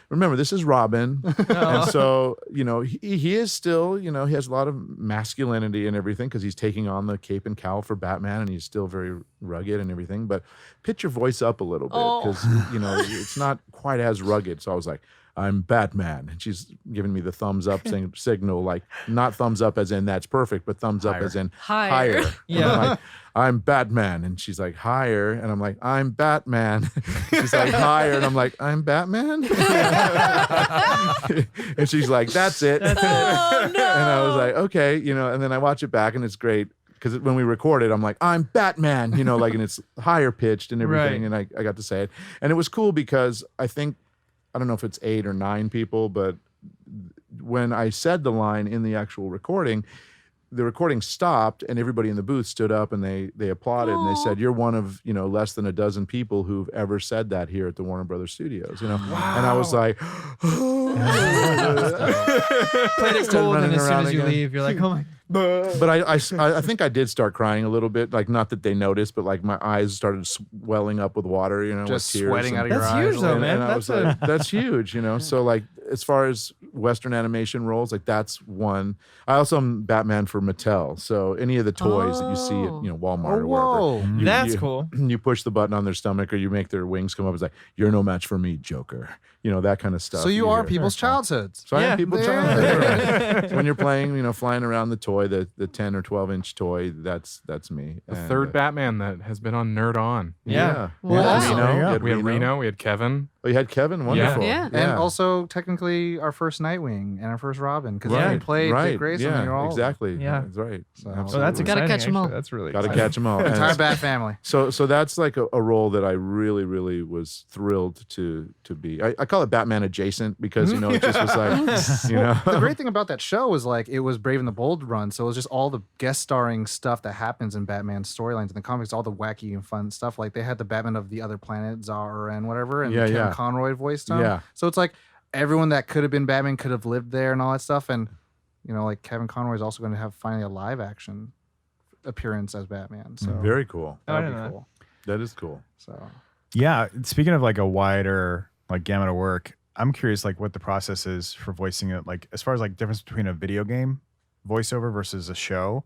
Remember, this is Robin. And so, you know, he is still, you know, he has a lot of masculinity and everything because he's taking on the cape and cowl for Batman and he's still very rugged and everything. But pitch your voice up a little bit because, you know, it's not quite as rugged. So I was like, "I'm Batman." And she's giving me the thumbs up signal, like not thumbs up as in that's perfect, but thumbs up as in Higher. higher. Yeah. And I'm like, "I'm Batman." And she's like, "Higher." And I'm like, "I'm Batman." She's like, "Higher." And I'm like, "I'm Batman." And she's like, "That's it." Oh, no. And I was like, "Okay," you know, and then I watch it back and it's great. Because when we record it, I'm like, "I'm Batman," you know, like, and it's higher pitched and everything. Right. And I got to say it. And it was cool because I don't know if it's 8 or 9 people, but when I said the line in the actual recording, the recording stopped and everybody in the booth stood up and they applauded and they said, "You're one of, you know, less than a dozen people who've ever said that here at the Warner Brothers Studios," you know. And I was like, Played it cool, and then as soon as you leave, you're like, "Oh my." But I think I did start crying a little bit, like not that they noticed, but like my eyes started swelling up with water, you know, Just with tears sweating and- out of your That's eyes. huge, though, man. And I was That's like, that's huge, you know. So like as far as Western animation roles, like that's one. I also am Batman for Mattel. So any of the toys that you see at, you know, Walmart or wherever. Whoa. That's cool. You push the button on their stomach or you make their wings come up. It's like, "You're no match for me, Joker." You know, that kind of stuff. So you are hear. people's childhoods. So I Yeah. am people's Yeah. childhood. Right. So when you're playing, you know, flying around the toy, the 10 or 12-inch toy, that's me. The And, third Batman that has been on Nerd On. Yeah. Wow. Yeah. There you Reno. go. You had We had Reno, we had Kevin. Oh, you had Kevin? Wonderful. Yeah. And also technically our first Nightwing and our first Robin. Because right. we played right. Dick Grayson yeah, and you're all exactly. Yeah. That's right. So- Oh, that's Absolutely. Gotta exciting. catch 'em all. actually. That's really Gotta exciting. catch them all. the And entire Bat family. so that's like a role that I really, really was thrilled to be. I call it Batman adjacent because, you know, it just was like, you know. The great thing about that show was like it was Brave and the Bold run, so it was just all the guest starring stuff that happens in Batman's storylines in the comics, all the wacky and fun stuff. Like they had the Batman of the other planet, Zara and whatever, and Yeah, Kevin yeah. Conroy voiced him. Yeah. So it's like everyone that could have been Batman could have lived there and all that stuff. And you know, like Kevin Conroy is also going to have finally a live action appearance as Batman. So Very cool. Oh, I that'd didn't know be that. cool. That is cool. So Yeah. Speaking of like a wider like gamut of work, I'm curious like what the process is for voicing it. Like as far as like difference between a video game voiceover versus a show.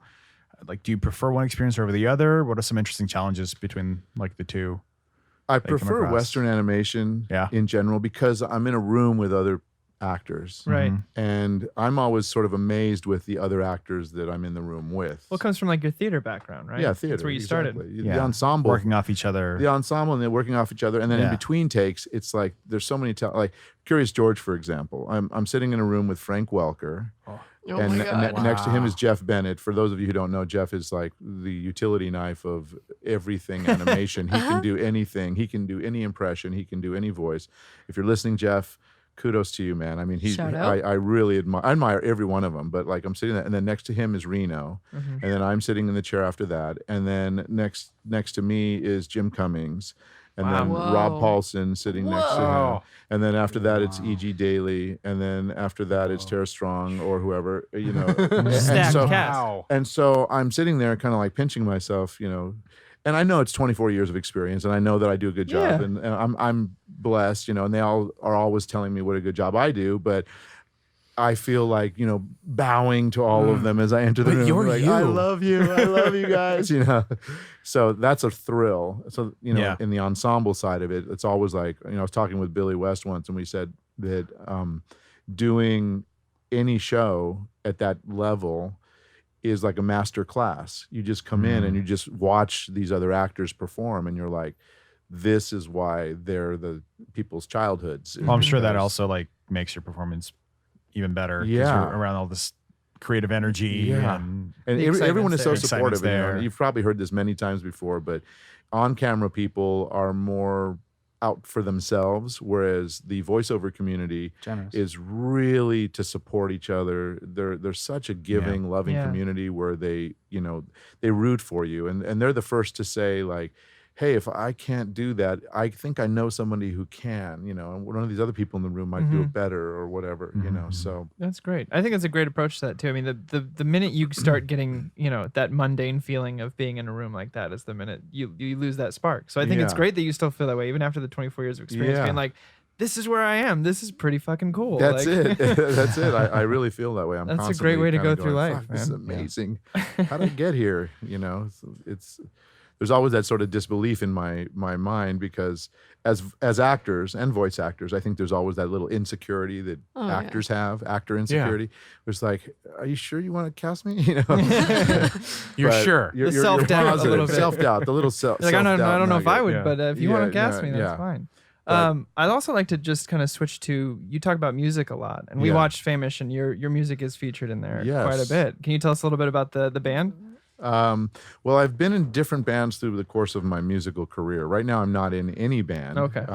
Like, do you prefer one experience over the other? What are some interesting challenges between like the two? I come prefer across. Western animation Yeah. in general because I'm in a room with other actors. Right. Mhm. And I'm always sort of amazed with the other actors that I'm in the room with. Well, it comes from like your theater background, right? Yeah, theater. That's where you started. exactly. Yeah. The ensemble. Working off each other. The ensemble and they're working off each other. And then in Yeah. between takes, it's like there's so many, like Curious George, for example. I'm sitting in a room with Frank Welker. Oh and my God. next to him Wow. is Jeff Bennett. For those of you who don't know, Jeff is like the utility knife of everything animation. He can do anything. He can do any impression. He can do any voice. If you're listening, Jeff, kudos to you, man. I mean, Shout out. I really admire every one of them. But like I'm sitting there, and then next to him is Reno, Mhm. and then I'm sitting in the chair after that, and then next to me is Jim Cummings. And then Wow. Rob Whoa. Paulson sitting next to him. Whoa. And then after that, it's Wow. E.G. Daly. And then after that, it's Tara Strong or whoever, you know. And Stacked so, cast. Wow. and so I'm sitting there kind of like pinching myself, you know. And I know it's 24 years of experience and I know that I do a good job. Yeah. And I'm blessed, you know, and they all are always telling me what a good job I do. But I feel like, you know, bowing to all of them as I enter the But room. you're like, you. I love you guys, you know. So that's a thrill. So, you know, Yeah. in the ensemble side of it, it's always like, you know, I was talking with Billy West once and we said that doing any show at that level is like a master class. You just come in and you just watch these other actors perform and you're like, this is why they're the people's childhoods. Well, I'm sure that Because- also like makes your performance even better. 'Cause Yeah. you're around all this creative energy. Yeah. And And The everyone is so excitement's there. supportive. Excitement's And, there. you've probably heard this many times before, but on-camera people are more out for themselves, whereas the voiceover community Generous. is really to support each other. They're such a giving, loving Yeah. community where they root for you, and they're the first to say like, hey, if I can't do that, I think I know somebody who can, and one of these other people in the room might do it better or whatever, Mhm. so That's great. I think it's a great approach to that too. I mean, the minute you start getting, that mundane feeling of being in a room like that is the minute you lose that spark. So I think it's Yeah. great that you still feel that way, even after the 24 years of experience, Yeah. being like, this is where I am. This is pretty fucking cool. that's Like- it. That's it. I really feel that way. I'm That's a constantly great way to kinda go through going, life, "Fuck, this is man." Yeah. amazing. How did I get here? It's there's always that sort of disbelief in my mind because as actors and voice actors, I think there's always that little insecurity that Oh, yeah. actors have, actor insecurity. It's like, are you sure you want to cast me? You're But sure. You're, The you're self-doubt a positive. little bit. Self-doubt, the little self. Like, I don't self-doubt know if I nugget. would, Yeah. but if you want to Yeah, cast me, that's yeah. fine. But- I'd also like to just kind of switch to, you talk about music a lot, and we Yeah. watched Famish, and your music is featured in there quite a Yes. bit. Can you tell us a little bit about the band? Well, I've been in different bands through the course of my musical career. Right now, I'm not in any band. Okay.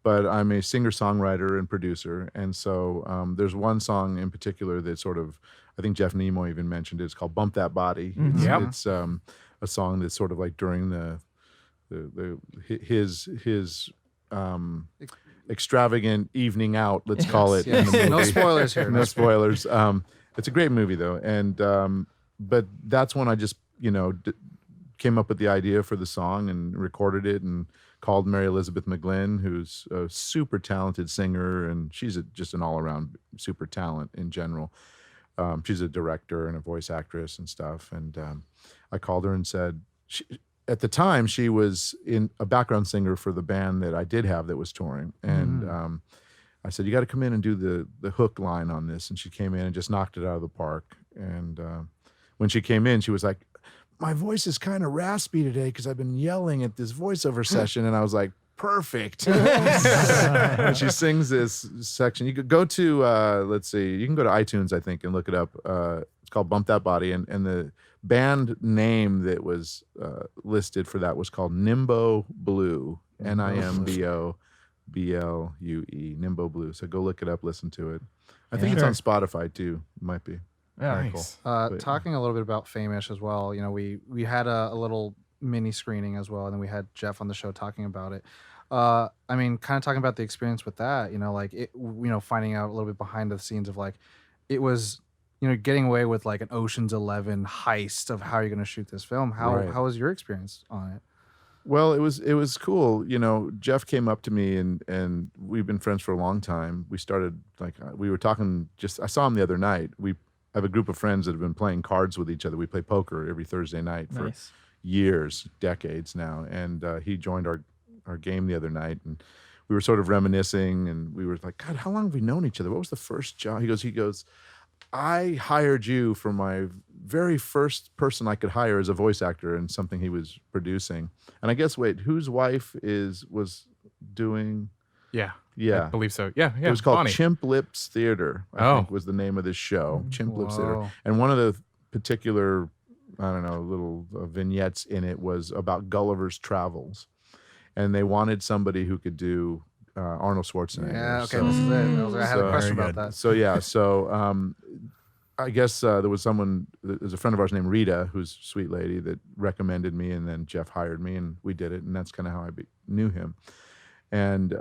But I'm a singer-songwriter and producer, and so there's one song in particular that sort of, I think Jeff Nimoy even mentioned it. It's called "Bump That Body." Mhm. Yep. It's a song that's sort of like during his extravagant evening out, let's call it. Yes. in the No movie. spoilers here. No spoilers. It's a great movie though, and but that's when I just came up with the idea for the song and recorded it and called Mary Elizabeth McGlynn, who's a super talented singer, and she's just an all-around super talent in general. She's a director and a voice actress and stuff, and I called her and said, at the time she was in a background singer for the band that I did have that was touring, and I said, you got to come in and do the hook line on this, and she came in and just knocked it out of the park. And when she came in, she was like, my voice is kind of raspy today because I've been yelling at this voiceover session. And I was like, perfect. And she sings this section. You could go to, let's see, you can go to iTunes, I think, and look it up. It's called Bump That Body. And the band name that was listed for that was called Nimbo Blue, Nimbo BLUE, Nimbo Blue. So go look it up, listen to it. I think it's on Spotify too. It might be. Yeah, Nice. But- Talking a little bit about Famish as well, we had a little mini screening as well, and then we had Jeff on the show talking about it. I mean, kind of talking about the experience with that, finding out a little bit behind the scenes of like, it was, getting away with like an Ocean's 11 heist of how you're going to shoot this film. Right. How was your experience on it? Well, it was cool. Jeff came up to me and we've been friends for a long time. We started we were talking. I saw him the other night. We have a group of friends that have been playing cards with each other. We play poker every Thursday night for nice. years, decades now. And he joined our game the other night, and we were sort of reminiscing. And we were like, God, how long have we known each other? What was the first job? He goes. I hired you for my very first person I could hire as a voice actor in something he was producing. And I guess, whose wife was doing? Yeah. Yeah. I believe so. Yeah. It was called Bonnie. Chimp Lips Theater, I think was the name of this show, Chimp Lips Theater. Whoa. And one of the particular, little vignettes in it was about Gulliver's Travels. And they wanted somebody who could do Arnold Schwarzenegger. Yeah, okay, So- this is it. I had a So- question Very about good. that. So yeah, I guess there was there's a friend of ours named Rita, who's a sweet lady, that recommended me, and then Jeff hired me, and we did it, and that's kind of how I knew him. And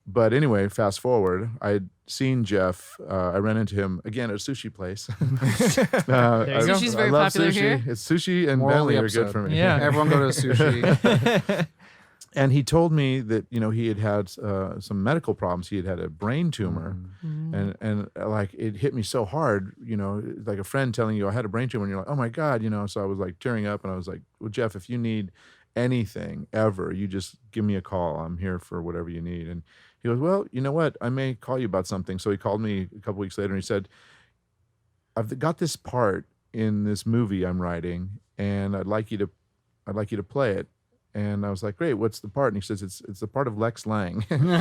but anyway, fast forward, I'd seen Jeff. I ran into him again at a sushi place. There you go. Sushi's very love popular sushi. here. It's sushi and Moral of the Bentley are good episode. for me. Yeah. Everyone go to sushi. And he told me that he had some medical problems. He had a brain tumor, and like it hit me so hard. Like a friend telling you I had a brain tumor, and you're like, oh my God, So I was like tearing up, and I was like, well, Jeff, if you need anything ever, you just give me a call. I'm here for whatever you need. And he goes, well, you know what? I may call you about something. So he called me a couple weeks later, and he said, I've got this part in this movie I'm writing, and I'd like you to play it. And I was like, great, what's the part? And he says, it's the part of Lex Lang. And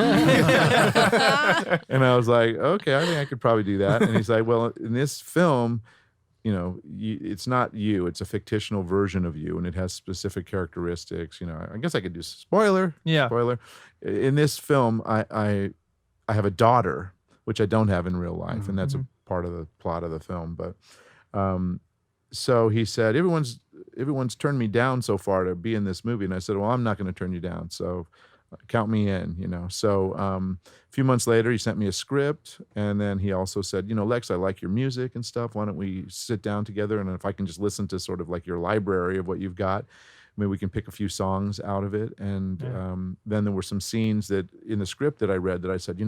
I was like, okay, I think I could probably do that. And he's like, well, in this film, it's not you. It's a fictional version of you, and it has specific characteristics. I guess I could do spoiler. Yeah. Spoiler. In this film, I have a daughter, which I don't have in real life, and that's a part of the plot of the film. But so he said, everyone's turned me down so far to be in this movie, and I said, well, I'm not going to turn you down, so count me in. So a few months later, he sent me a script, and then he also said, Lex, I like your music and stuff. Why don't we sit down together, and if I can just listen to sort of like your library of what you've got, maybe we can pick a few songs out of it. And then there were some scenes that in the script that I read that I said,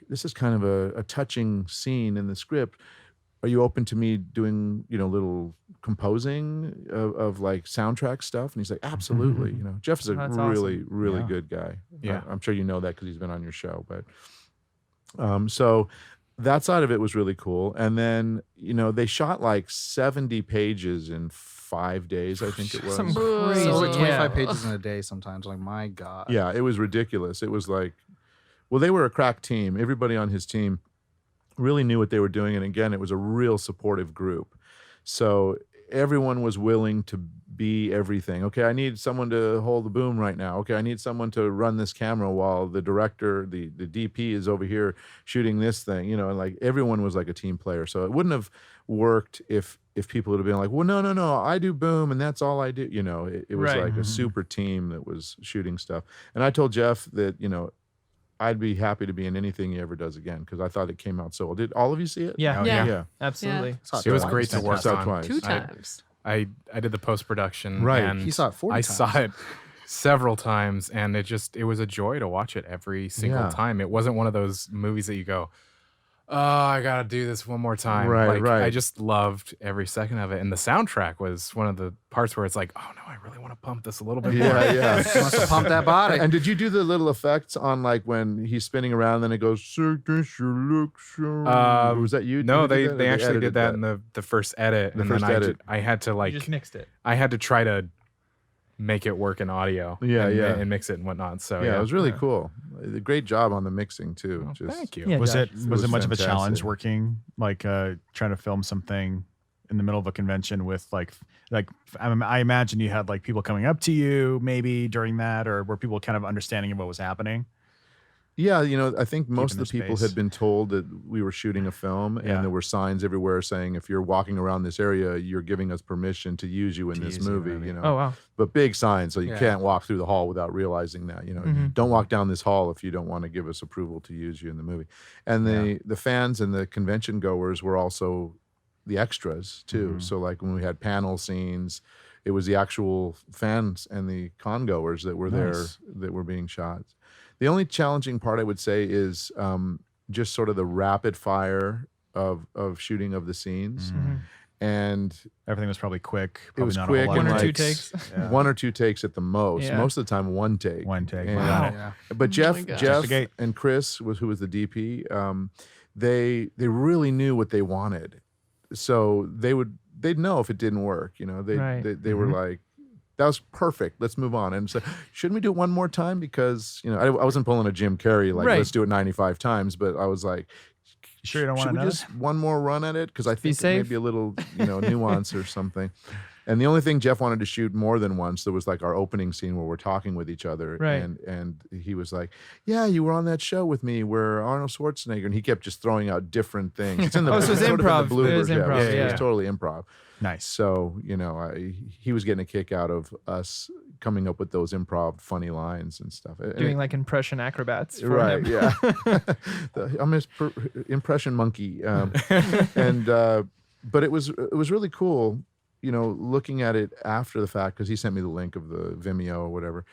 this is kind of a touching scene in the script. Are you open to me doing, little composing of like soundtrack stuff? And he's like, absolutely. Jeff is a That's really, awesome. really good guy. Yeah. I'm sure you know that because he's been on your show. But so that side of it was really cool. And then, they shot like 70 pages in 5 days, I think it was. Some Ooh. crazy. So like 25 yeah. pages in a day sometimes. Like, my God. Yeah, it was ridiculous. It was like, well, they were a crack team. Everybody on his team really knew what they were doing. And again, it was a real supportive group. So everyone was willing to be everything. Okay, I need someone to hold the boom right now. Okay, I need someone to run this camera while the director, the DP is over here shooting this thing, and like everyone was like a team player. So it wouldn't have worked if people would have been like, well, no, I do boom and that's all I do. It was Right. like a super team that was shooting stuff. And I told Jeff that, I'd be happy to be in anything he ever does again because I thought it came out so well. Did all of you see it? Yeah. Oh, Yeah. Yeah. Absolutely. Saw It was twice. great to work Saw it on. twice. 2 I- times. I did the post production, Right. And He saw it 40 I times. saw it several times, and it was a joy to watch it every single Yeah. time. It wasn't one of those movies that you go, oh, I gotta do this one more time. Right, right. I just loved every second of it, and the soundtrack was one of the parts where it's like, oh no, I really want to pump this a little bit more. Yeah. Wants to pump that body. And did you do the little effects on like when he's spinning around, then it goes, "Signature look so-" was that you? No, Did you they do that? Or actually edited did that in the first edit, The and first then edit. I had to You just mixed it. I had to try to make it work in audio, Yeah, and, yeah. and mix it and whatnot. So Yeah, it was really Yeah. cool. A great job on the mixing too. Well, Just, thank you. Yeah. Was Josh. it was it much of a fantastic. challenge working like trying to film something in the middle of a convention with like I imagine you had like people coming up to you maybe during that, or were people kind of understanding of what was happening? Yeah, I think most of Keeping the their people space. had been told that we were shooting a film, Yeah. and there were signs everywhere saying, if you're walking around this area, you're giving us permission to use you in To this use you in the movie. movie. Oh wow. But big signs, so you Yeah. can't walk through the hall without realizing that. Mhm. Don't walk down this hall if you don't want to give us approval to use you in the movie. And the fans and the convention goers were also the extras too. So like when we had panel scenes, it was the actual fans and the con goers that were there Nice. that were being shot. The only challenging part I would say is just sort of the rapid fire of shooting of the scenes. Mhm. And Everything was probably quick. it Probably was not a quick whole lot and of One or two like takes. Yeah. one or two takes at the most. Yeah. Most of the time, one take. One take. And- Wow. Yeah. But Jeff, my gosh. Jeff Investigate. and Chris who was the DP. They really knew what they wanted, so they'd know if it didn't work. Right. They were like, that was perfect. Let's move on. And so, shouldn't we do it one more time? Because I wasn't pulling a Jim Carrey like Right. let's do it 95 times, but I was like, Sure you don't want should we another? just one more run at it? Because I think it may safe. be a little nuance or something. And the only thing Jeff wanted to shoot more than once, there was like our opening scene where we're talking with each other. Right. And he was like, yeah, you were on that show with me where Arnold Schwarzenegger, and he kept just throwing out different things. It's in the, Oh, so it's sort of in the improv. It bloopers, was improv, It yeah. was totally improv. Nice. So, he was getting a kick out of us coming up with those improv funny lines and stuff. And Doing it- like impression acrobats. For right, him. yeah. I'm his impression monkey. But it was really cool, looking at it after the fact, because he sent me the link of the Vimeo or whatever,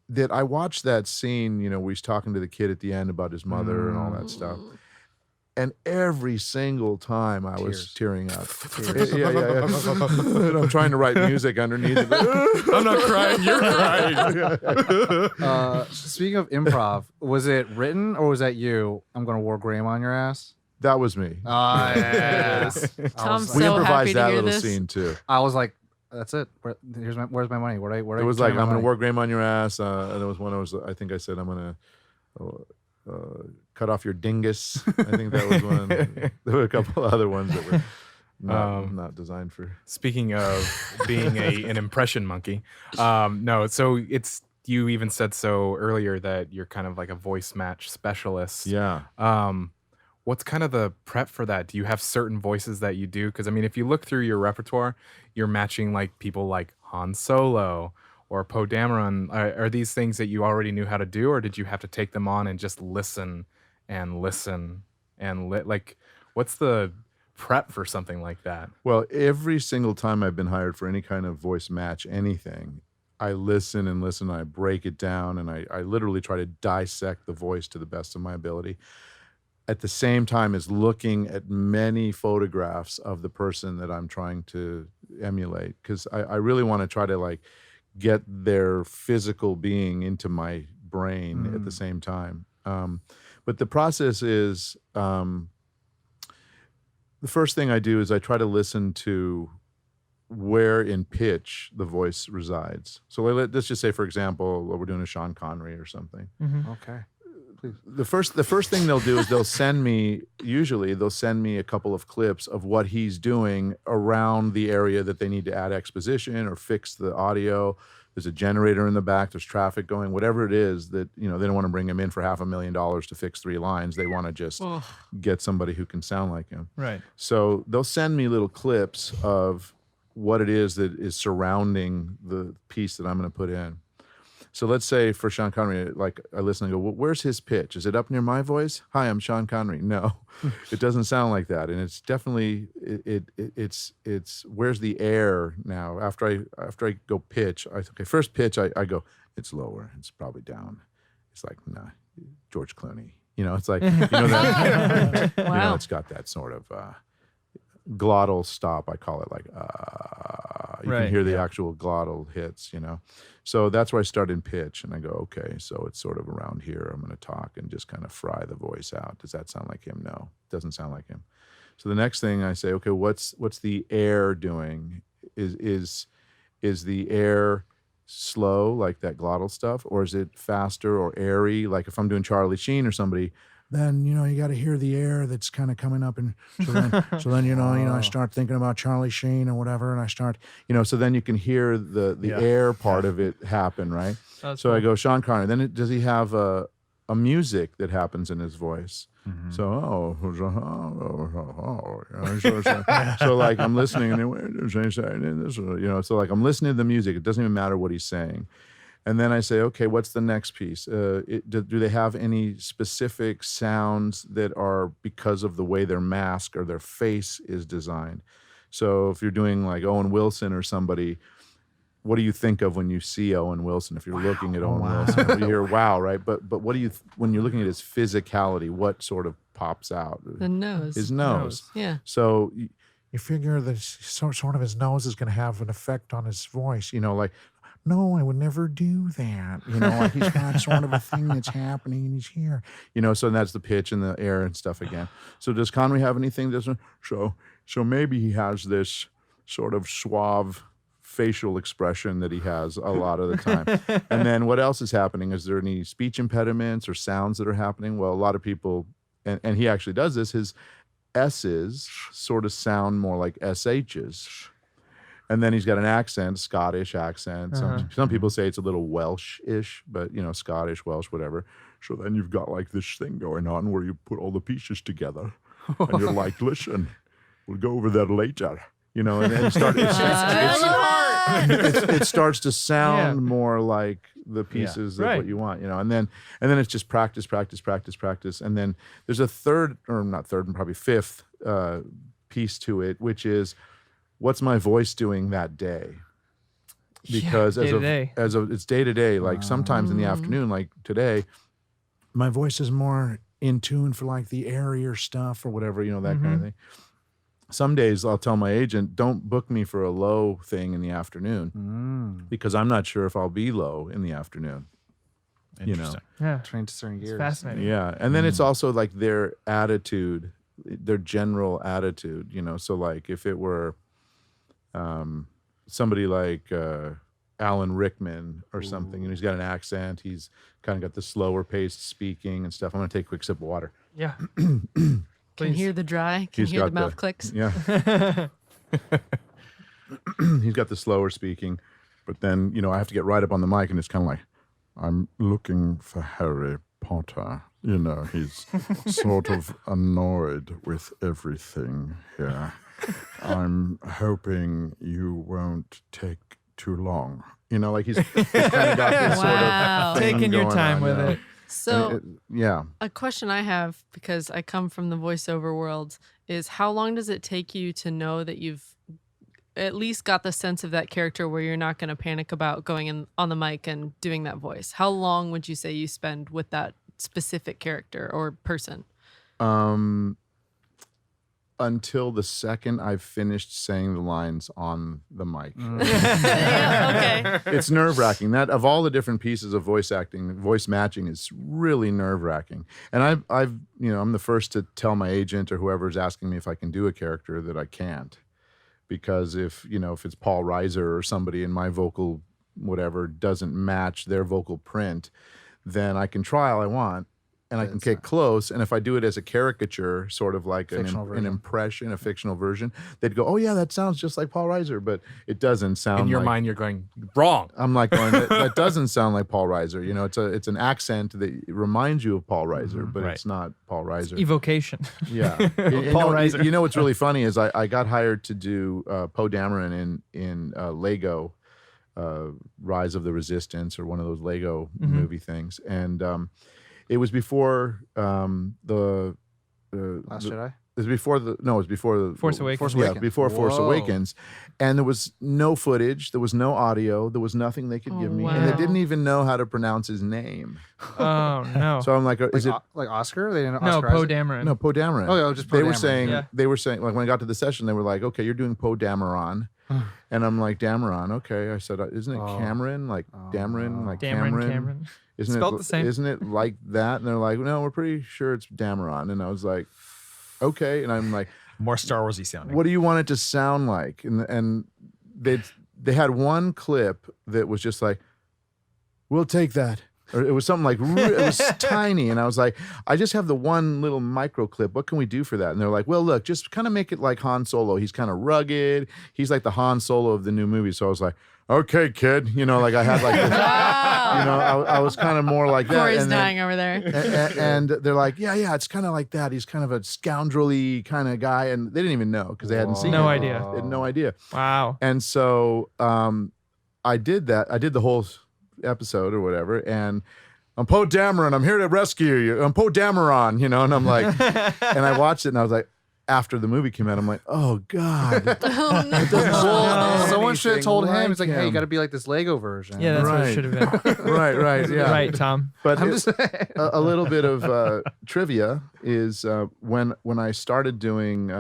that I watched that scene, where he's talking to the kid at the end about his mother and all that stuff. And every single time I was tearing up. Yeah. And I'm trying to write music underneath it. I'm not crying. You're crying. Speaking of improv, was it written or was that you? I'm gonna war Graham on your ass. That was me. Ah, yes. Tom's We so happy improvised to that hear little this. scene too. I was like, that's it. Where's my money? Where It was like, I'm going to work game on your ass. And there was one I think I said, I'm going to cut off your dingus. I think that was one. There were a couple other ones that were not designed for. Speaking of being an impression monkey, no. So you even said so earlier that you're kind of like a voice match specialist. Yeah. What's kind of the prep for that? Do you have certain voices that you do? Because I mean, if you look through your repertoire, you're matching like people like Han Solo or Poe Dameron. Are these things that you already knew how to do, or did you have to take them on and just listen and like? What's the prep for something like that? Well, every single time I've been hired for any kind of voice match, anything, I listen and listen. I break it down, and I literally try to dissect the voice to the best of my ability. At the same time as looking at many photographs of the person that I'm trying to emulate, because I really want to try to like get their physical being into my brain at the same time. But the process is, the first thing I do is I try to listen to where in pitch the voice resides. So let's just say, for example, we're doing a Sean Connery or something. Okay. The first thing they'll do is they'll send me a couple of clips of what he's doing around the area that they need to add exposition or fix the audio. There's a generator in the back, there's traffic going, whatever it is that, they don't want to bring him in for $500,000 to fix 3 lines. They want to just get somebody who can sound like him. Right. So they'll send me little clips of what it is that is surrounding the piece that I'm going to put in. So let's say for Sean Connery, like I listen and go, well, where's his pitch? Is it up near my voice? Hi, I'm Sean Connery. No, it doesn't sound like that. And it's definitely, it's where's the air now? After I go pitch, first pitch, I go, it's lower. It's probably down. It's like, nah, George Clooney. It's like, that, Wow. it's got that sort of glottal stop. I call it like, you Right, can hear the actual glottal hits, So that's where I start in pitch, and I go, okay, so it's sort of around here. I'm going to talk and just kind of fry the voice out. Does that sound like him? No, doesn't sound like him. So the next thing I say, okay, what's the air doing? Is the air slow, like that glottal stuff, or is it faster or airy? Like if I'm doing Charlie Sheen or somebody, then you got to hear the air that's kind of coming up, and so then I start thinking about Charlie Sheen or whatever, and I start so then you can hear the air part of it happen, right? So I go Sean Connery. Then does he have a music that happens in his voice? So so like I'm listening, and so like I'm listening to the music. It doesn't even matter what he's saying. And then I say, okay, what's the next piece? Do they have any specific sounds that are because of the way their mask or their face is designed? So if you're doing like Owen Wilson or somebody, what do you think of when you see Owen Wilson? If you're looking at Owen Wilson, you hear wow, right? But what do you when you're looking at his physicality, what sort of pops out? The nose. His nose. Yeah. So you figure that sort of his nose is going to have an effect on his voice. Like, no, I would never do that. Like he's got sort of a thing that's happening and he's here. So that's the pitch and the air and stuff again. So does Connery have anything that's so maybe he has this sort of suave facial expression that he has a lot of the time. And then what else is happening? Is there any speech impediments or sounds that are happening? Well, a lot of people, and he actually does this, his S's sort of sound more like SH's. And then he's got an accent, Scottish accent. Some people say it's a little Welsh-ish, but Scottish, Welsh, whatever. So then you've got like this thing going on where you put all the pieces together, and you're like, listen, we'll go over that later. And then it starts to sound more like the pieces of what you want. And then it's just practice, and then there's a probably fifth piece to it, which is, what's my voice doing that day? Because it's day to day. Like sometimes in the afternoon, like today, my voice is more in tune for like the airier stuff or whatever, that kind of thing. Some days I'll tell my agent, don't book me for a low thing in the afternoon because I'm not sure if I'll be low in the afternoon. Interesting. Yeah. Trained to certain gears. It's fascinating. Yeah. And then it's also like their attitude, their general attitude, So like if it were, somebody like Alan Rickman or something, and he's got an accent. He's kind of got the slower paced speaking and stuff. I'm gonna take a quick sip of water. Yeah. Can Please. hear the dry. Can He's hear the got mouth clicks. Yeah, he's got the slower speaking, but then I have to get right up on the mic, and it's kind of like, I'm looking for Harry Potter. He's sort of annoyed with everything here. I'm hoping you won't take too long. Like he's kind of got this Wow. sort of thing Taking your going time on, with it. So yeah. a question I have, because I come from the voiceover world, is how long does it take you to know that you've at least got the sense of that character where you're not going to panic about going in on the mic and doing that voice? How long would you say you spend with that specific character or person? Until the second I've finished saying the lines on the mic. Yeah, okay. It's nerve-wracking. That of all the different pieces of voice acting, voice matching is really nerve-wracking. And I'm the first to tell my agent or whoever's asking me if I can do a character that I can't. Because if it's Paul Reiser or somebody and my vocal whatever doesn't match their vocal print, then I can try all I want. And I can get close, and if I do it as a caricature, sort of like an impression, a fictional version, they'd go, "Oh yeah, that sounds just like Paul Reiser," but it doesn't sound. In your like, mind, you're going wrong. I'm like going, that doesn't sound like Paul Reiser. It's an accent that reminds you of Paul Reiser, but Right. it's not Paul Reiser. Evocation. Yeah, Paul Reiser. What's really funny is I got hired to do Poe Dameron in Lego, Rise of the Resistance, or one of those Lego movie things, and. It was before the Last Jedi? It was before the Force Awakens. Force Yeah, Awakens. before Force Whoa. Awakens, and there was no footage, there was no audio, there was nothing they could Oh, give me, and they wow. didn't even know how to pronounce his name. Oh no. So I'm like, is it Like Oscar? They didn't no, Oscar Poe Isaac? Dameron. no Poe Dameron? Oh, yeah, just Poe they were Dameron. saying Yeah. they were saying like when I got to the session, they were like, okay, you're doing Poe Dameron. And I'm like, Dameron, okay. I said, isn't it Oh. Cameron? Like Dameron, no. like Cameron. Isn't Spelled it the same. Isn't it like that? And they're like, no, we're pretty sure it's Dameron. And I was like, okay. And I'm like, More Star Warsy sounding. what do you want it to sound like? And they had one clip that was just like, we'll take that. Or it was something like, it was tiny. And I was like, I just have the one little micro clip. What can we do for that? And they're like, well, look, just kind of make it like Han Solo. He's kind of rugged. He's like the Han Solo of the new movie. So I was like, okay, kid. Like I had like this, Wow. I was kind of more like that. Corey's And then- dying over there. and they're like, yeah, it's kind of like that. He's kind of a scoundrelly kind of guy. And they didn't even know because they hadn't seen No it. idea. They had no idea. Wow. And so I did that. I did the whole episode or whatever. And I'm Poe Dameron. I'm here to rescue you. I'm Poe Dameron, and I'm like, and I watched it and I was like, after the movie came out, I'm like, oh God. Oh no. sound Someone should have anything told him. like It's like, hey, you him. got to be like this Lego version. Yeah, that's what Right. it should have been. right, yeah. Right, Tom. But I'm it- just saying. a little bit of trivia is when I started doing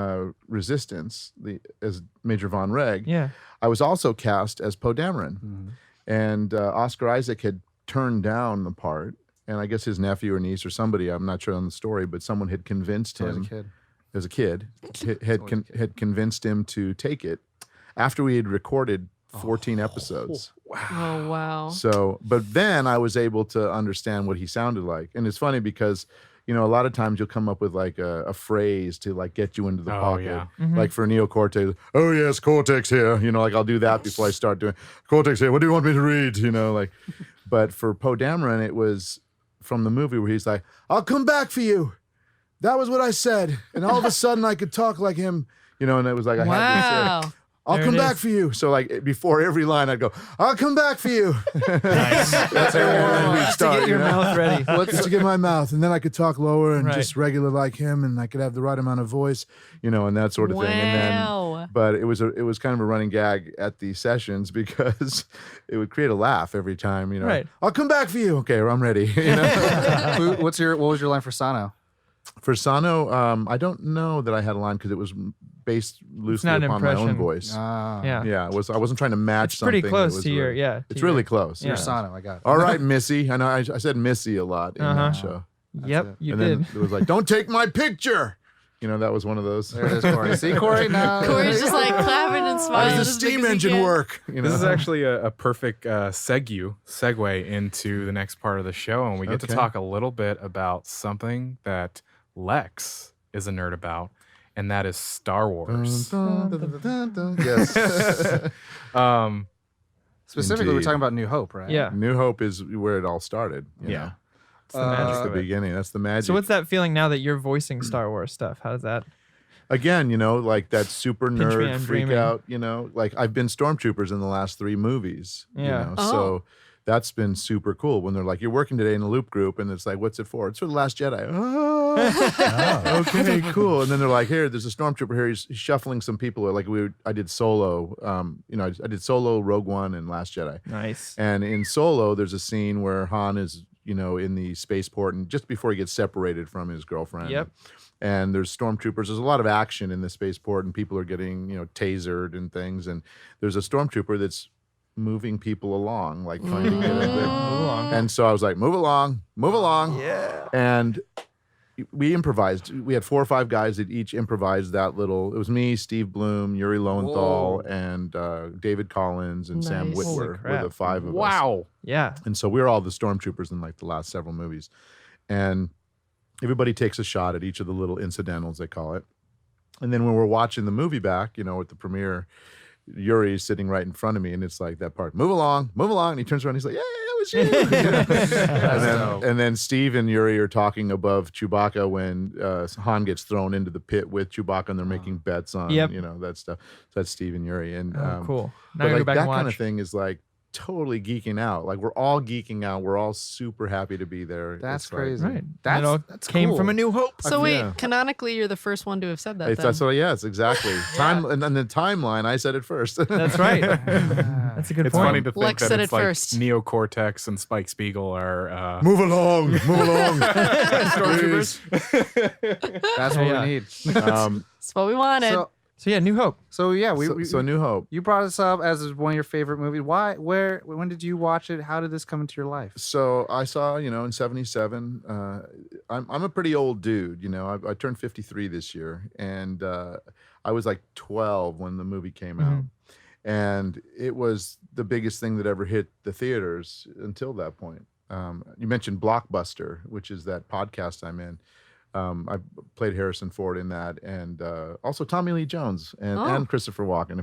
Resistance as Major Von Reg, Yeah. I was also cast as Poe Dameron, Mhm. and Oscar Isaac had turned down the part, and I guess his nephew or niece or somebody, I'm not sure on the story, but someone had convinced I was a him kid. as a kid had Always a kid. had convinced him to take it after we had recorded 14 episodes. Oh wow. So, but then I was able to understand what he sounded like. And it's funny because, a lot of times you'll come up with like a phrase to like get you into the Oh, pocket. yeah. Like for Neo Cortex, oh yes, Cortex here. Like I'll do that before I start doing Cortex here. What do you want me to read? But for Poe Dameron, it was from the movie where he's like, I'll come back for you. That was what I said. And all of a sudden I could talk like him, and it was like, I had this, Wow. I'll There come it back is. for you. So like before every line, I'd go, I'll come back for you. Nice. That's how we'd To start, get your you know? mouth ready. Just to get my mouth, and then I could talk lower and Right. just regular like him, and I could have the right amount of voice, and that sort of thing. And then, Wow. but it was kind of a running gag at the sessions because it would create a laugh every time. Right. I'll come back for you. Okay, I'm ready. What was your line for Sano? For Sano, I don't know that I had a line because it was based loosely not an upon my own impression. voice. Yeah. Yeah, I wasn't trying to match It's something. pretty that close was to your, really- yeah. to It's your- really close. Yeah. Your Sano, I got it. All right, Missy. I know I said Missy a lot in Uh-huh. that show. Yep, it. you and did. then it was like, don't take my picture. You know, that was one of those. There it is, Corey. See, Corey now. Corey's just like clapping and How smiling. does the as big steam as he engine can. work? You know? This is actually a perfect segue into the next part of the show, and we get to Okay. talk a little bit about something that Lex is a nerd about, and that is Star Wars. Yes. Specifically, we're Indeed. talking about New Hope, right? Yeah. New Hope is where it all started. you Yeah. know? It's the magic That's the of it. beginning. That's the magic. So what's that feeling now that you're voicing Star Wars stuff? How does that? Again, you know, like that super Pinch me, nerd I'm freak dreaming. out, you know, like I've been stormtroopers in the last 3 movies. Yeah. You know? Oh. So that's been super cool when they're like, you're working today in a loop group, and it's like, what's it for? It's for The Last Jedi. Oh, okay, cool. And then they're like, here, there's a stormtrooper here. He's shuffling some people. Like I did Solo. You know, I did Solo, Rogue One, and Last Jedi. Nice. And in Solo, there's a scene where Han is, you know, in the spaceport, and just before he gets separated from his girlfriend. Yep. And there's stormtroopers. There's a lot of action in the spaceport, and people are getting, you know, tasered and things. And there's a stormtrooper that's moving people along, like trying to get in there. Move along. And so I was like, move along, move along. Yeah. And we improvised. We had 4 or 5 guys that each improvised that little. It was me, Steve Bloom, Yuri Lowenthal, and David Collins, and Sam Nice. Witwer Holy were crap. the 5 of us. Wow. Yeah. And so we were all the stormtroopers in like the last several movies. And everybody takes a shot at each of the little incidentals, they call it. And then when we're watching the movie back, you know, at the premiere, Yuri's sitting right in front of me, and it's like that part, move along. And he turns around, he's like, yeah, it was you. and then Steve and Yuri are talking above Chewbacca when Han gets thrown into the pit with Chewbacca, and they're making bets on, Yep. you know, that stuff. So that's Steve and Yuri. And Oh, cool. Now but you like go back that and watch. kind of thing is like totally geeking out. Like we're all geeking out. We're all super happy to be there. That's It's like- crazy. Right. That's, it all that's came cool. from A New Hope. So wait, Yeah. canonically, you're the first one to have said that. It's, then. that's what. Yes, exactly. Time and then the timeline. I said it first. That's right. That's a good It's point. funny to think Lex that said it's it like first. Neo Cortex and Spike Spiegel are Move along. Move along. stormtroopers. That's what Yeah. we need. That's what we wanted. So yeah, New Hope. So yeah, we so New Hope. you brought us up as one of your favorite movies. Why? Where? When did you watch it? How did this come into your life? So I saw, you know, in '77. I'm a pretty old dude. You know, I turned 53 this year, and I was like 12 when the movie came out, and it was the biggest thing that ever hit the theaters until that point. You mentioned Blockbuster, which is that podcast I'm in. I played Harrison Ford in that, and also Tommy Lee Jones and Christopher Walken.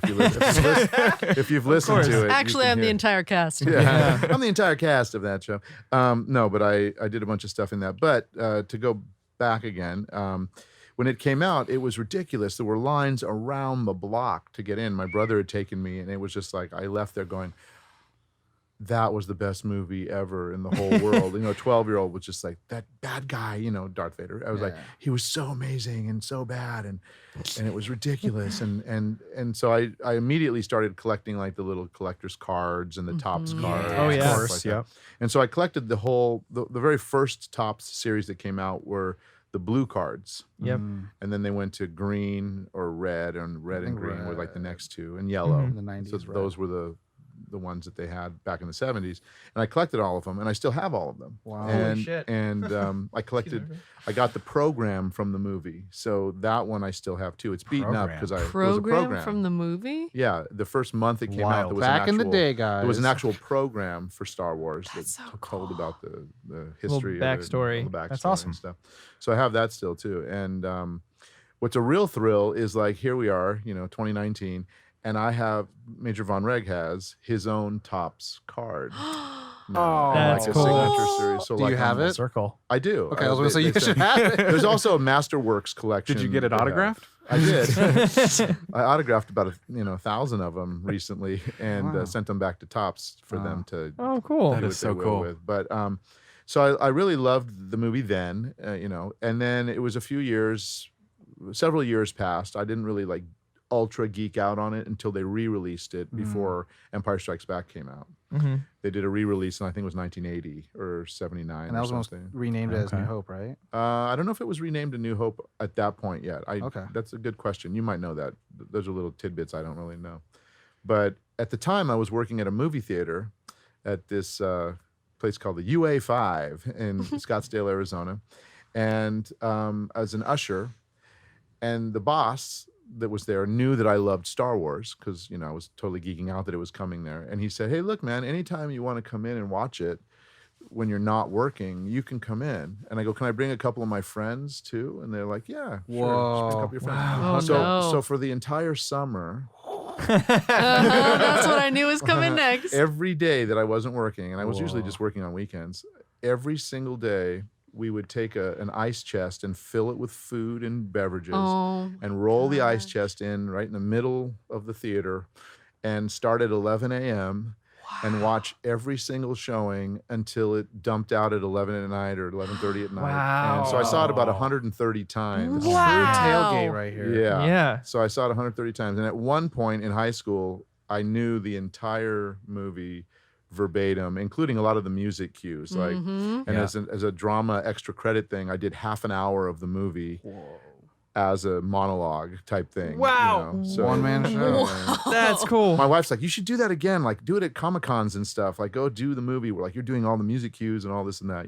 If you've listened to it, Actually, you I'm can the hear. entire cast. Yeah. I'm the entire cast of that show. No, but I did a bunch of stuff in that. But to go back again, when it came out, it was ridiculous. There were lines around the block to get in. My brother had taken me, and it was just like I left there going, that was the best movie ever in the whole world. You know, a 12-year-old was just like, that bad guy, you know, Darth Vader. I was like, he was so amazing and so bad, and it was ridiculous. And so I immediately started collecting like the little collector's cards and the Topps cards. Oh, yeah. stuff Of course, like that. yep. And so I collected the very first Topps series that came out were the blue cards. Yep. And then they went to green or red, and red and think green were like the red. next two, and yellow. In the 90s, So red. those were the ones that they had back in the 70s, and I collected all of them, and I still have all of them. Wow. And, Holy shit. and I collected. I got the program from the movie, so that one I still have too. It's beaten up because it was a program From the movie? Yeah, the first month it came out, Wild. there was Back an in the actual- day, guys. There was an actual program for Star Wars That's so that cool. told about the history, of it, backstory. the backstory That's awesome. and stuff. So I have that still too. And what's a real thrill is like here we are, you know, 2019, and I have Major Von Reg has his own Topps card. now, That's like cool. a signature series. So Do you like have I'm- it? Circle. I do. Okay, I was gonna say They you should sent- have it. There's also a Masterworks collection. Did you get it they have. autographed? I did. I autographed about 1,000 of them recently, and Wow. sent them back to Topps for Wow. them to Oh, cool. That do is what they so will cool. with. But so I really loved the movie then, you know, and then it was several years passed. I didn't really like ultra geek out on it until they re-released it before Empire Strikes Back came out. Mm-hmm. They did a re-release, and I think it was 1980 or 79 And that or was something. renamed as New Okay. Hope, right? I don't know if it was renamed A New Hope at that point yet. Okay. That's a good question. You might know that. Those are little tidbits I don't really know. But at the time, I was working at a movie theater at this place called the UA5 in Scottsdale, Arizona. And as an usher, And the boss that was there knew that I loved Star Wars because, I was totally geeking out that it was coming there. And he said, hey, look, man, anytime you want to come in and watch it when you're not working, you can come in. And I go, can I bring a couple of my friends too? And they're like, yeah, sure. Just bring a couple of your friends. Wow. Oh, So, no. so for the entire summer, That's what I knew was coming next. every day that I wasn't working, and I was usually Whoa. just working on weekends, every single day we would take an ice chest and fill it with food and beverages Oh, and roll the ice God. chest in right in the middle of the theater and start at 11 a.m. and watch every single showing until it dumped out at 11 at night or 11:30 at night. And so I saw it about 130 times. True Wow. tailgate right here. Yeah. Yeah. So I saw it 130 times. And at one point in high school, I knew the entire movie verbatim, including a lot of the music cues. Like, Mhm. and Yeah. as a drama extra credit thing, I did half an hour of the movie as a monologue type thing. Wow. So, One-man show. That's cool. My wife's like, you should do that again. Like, do it at Comic Cons and stuff. Like, go do the movie where like you're doing all the music cues and all this and that.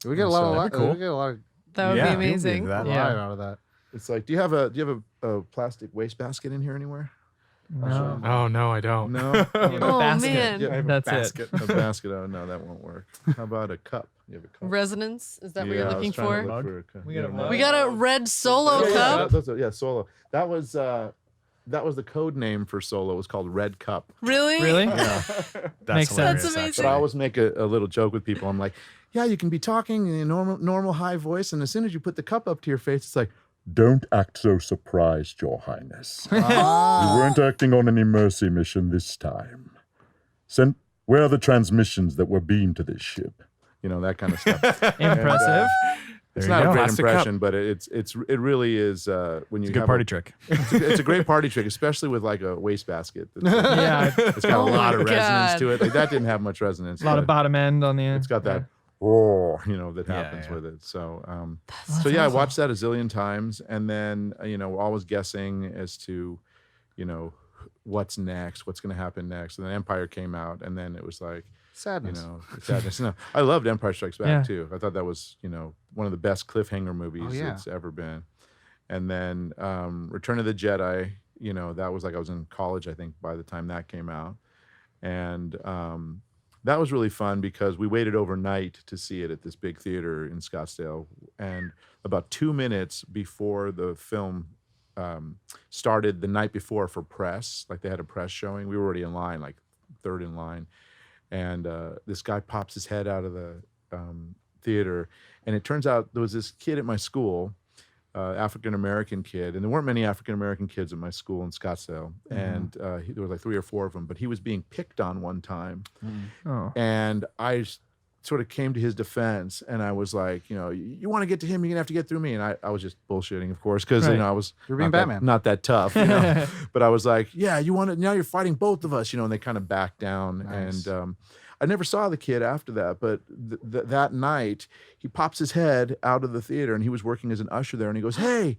We get a lot So- of That'd be cool. we get a lot of That would Yeah, be people do amazing. that. Yeah. right out of that. It's like, do you have a plastic wastebasket in here anywhere? No. Oh no, I don't. No. You have a Oh, basket. man. Yeah, I have a That's basket. A basket. Oh no, that won't work. How about a cup? You have a cup. Resonance? Is that what Yeah, you're I was looking trying to for? look Mug? for a cup. We got a Yeah, mug. We got a red solo yeah, cup. Solo. That was the code name for Solo. It was called Red Cup. Really? Really? Yeah. That's Makes sense. hilarious, That's amazing. But I actually. always make a little joke with people. I'm like, yeah, you can be talking in a normal high voice, and as soon as you put the cup up to your face, it's like, Don't act so surprised, Your Highness. You Oh, weren't acting on any mercy mission this time. Where are the transmissions that were beamed to this ship? that kind of stuff. Impressive. It's There not you a go. great Plastic cup. impression, but it really is when you It's a good have party trick. It's a great party trick, especially with like a wastebasket. Yeah. It's got Oh a lot my of resonance God. to it. Like that didn't have much resonance. A lot but of bottom end on the end. It's got that roar, that Yeah, happens yeah. with it. So, so yeah, I watched that a zillion times, and then we're always guessing as to, what's next, what's going to happen next, and then Empire came out, and then it was like, Sadness. sadness. No, I loved Empire Strikes Back Yeah. too. I thought that was, one of the best cliffhanger movies Oh, yeah. it's ever been. And then Return of the Jedi, that was like I was in college, I think, by the time that came out. And that was really fun because we waited overnight to see it at this big theater in Scottsdale. And about 2 minutes before the film started the night before for press, like they had a press showing, we were already in line, like third in line. And this guy pops his head out of the theater, and it turns out there was this kid at my school, African-American kid, and there weren't many African-American kids at my school in Scottsdale, and there was like 3 or 4 of them, but he was being picked on one time, Oh. and I sort of came to his defense, and I was like, you want to get to him, you're gonna have to get through me, and I was just bullshitting, of course, because Right. I was You're being not that- Batman. not that tough, but I was like, yeah, you want to, now you're fighting both of us, and they kind of backed down. Nice. And I never saw the kid after that, but that night he pops his head out of the theater, and he was working as an usher there, and he goes, hey,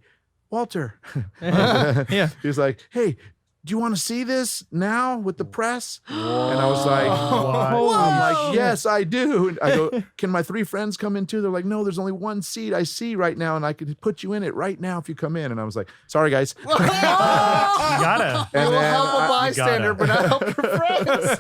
Walter. Yeah. He was like, hey, do you want to see this now with the press? And I was like, Whoa. I'm like, yes, I do. And I go, can my 3 friends come in too? They're like, no, there's only one seat I see right now, and I could put you in it right now if you come in. And I was like, sorry, guys. You gotta. And You will then help a I- bystander, but not help your friends.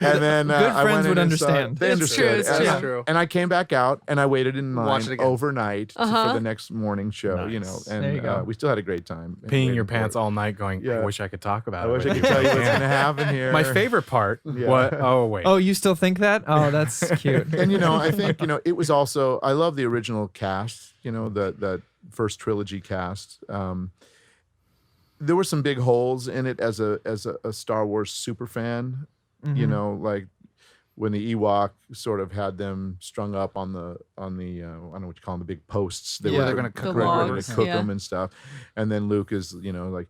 And then Good I friends went would in and saw it. understand. They It's understood. true, it's And true. I- That's true. And I came back out and I waited in Watch line it again. overnight Uh-huh. for the next morning show. Nice. And There you go. we still had a great time. Peeing your Waiting for pants it. all night, going. Yeah. I wish I could talk about I it. wish I with could tell you what's Yeah. going to happen here. My favorite part. Yeah. What? Oh wait. Oh, you still think that? Oh, that's cute. And I think it was also, I love the original cast. That first trilogy cast. There were some big holes in it as a Star Wars super fan. Like when the Ewok sort of had them strung up on the I don't know what you call them, the big posts. Yeah, were they're gonna cook The them. where they're logs, gonna cook yeah. them and stuff. And then Luke is like,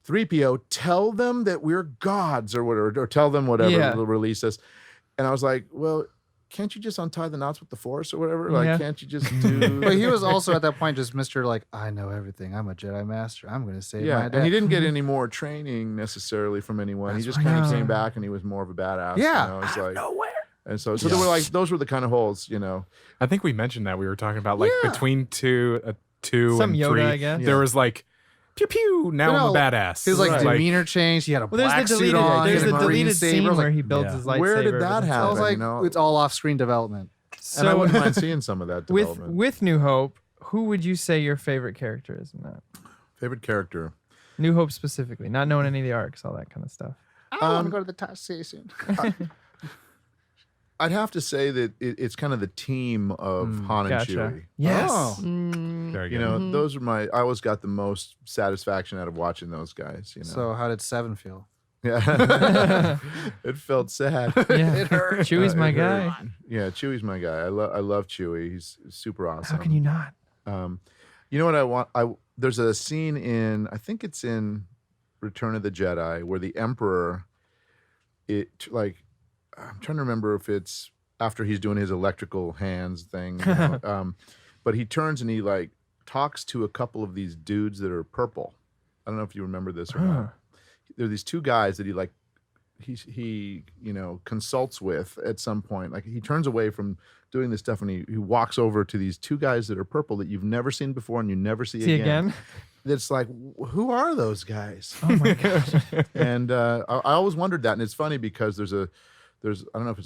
3PO, tell them that we're gods or whatever, or tell them whatever, Yeah. they'll release us. And I was like, well, can't you just untie the knots with the Force or whatever? Like, Yeah. can't you just do? But he was also at that point just Mr. like, I know everything. I'm a Jedi Master. I'm going to save my yeah, dad. and he didn't get any more training necessarily from anyone. That's he just what I kind of know. came back and he was more of a badass. Yeah. It's like nowhere. And so there were like those were the kind of holes, I think we mentioned that we were talking about like Yeah. between two 2 Some and Yoda, 3. I guess. There was like pew pew. Now I'm a badass. His like Right. demeanor changed. He had a Well, there's black the suit deleted, on. he there's had the a green deleted saber. scene I was where like, he builds Yeah. his lightsaber. Where did that with his- I happen? was like, you know? it's all off-screen development. And I So wouldn't mind seeing some of that development. with New Hope, who would you say your favorite character is in that? Favorite character? New Hope specifically, not knowing any of the arcs, all that kind of stuff. I want to go to the top station. I'd have to say that it's kind of the team of Han and Gotcha. Chewie. Yes. Oh. Very good. You know, those are I always got the most satisfaction out of watching those guys. You know, So how did 7 feel? yeah, it felt sad. Yeah. It hurt. Chewie's my It hurt. guy. Yeah, Chewie's my guy. I love Chewie. He's super awesome. How can you not? You know what I want? There's a scene in, I think it's in Return of the Jedi, where the Emperor, I'm trying to remember if it's after he's doing his electrical hands thing, you know, but he turns and he like talks to a couple of these dudes that are purple. I don't know if you remember this or not. There are these two guys that he consults with at some point. Like he turns away from doing this stuff and he walks over to these two guys that are purple that you've never seen before and you never see again. It's like, who are those guys? Oh my gosh. And I always wondered that. And it's funny because there's I don't know if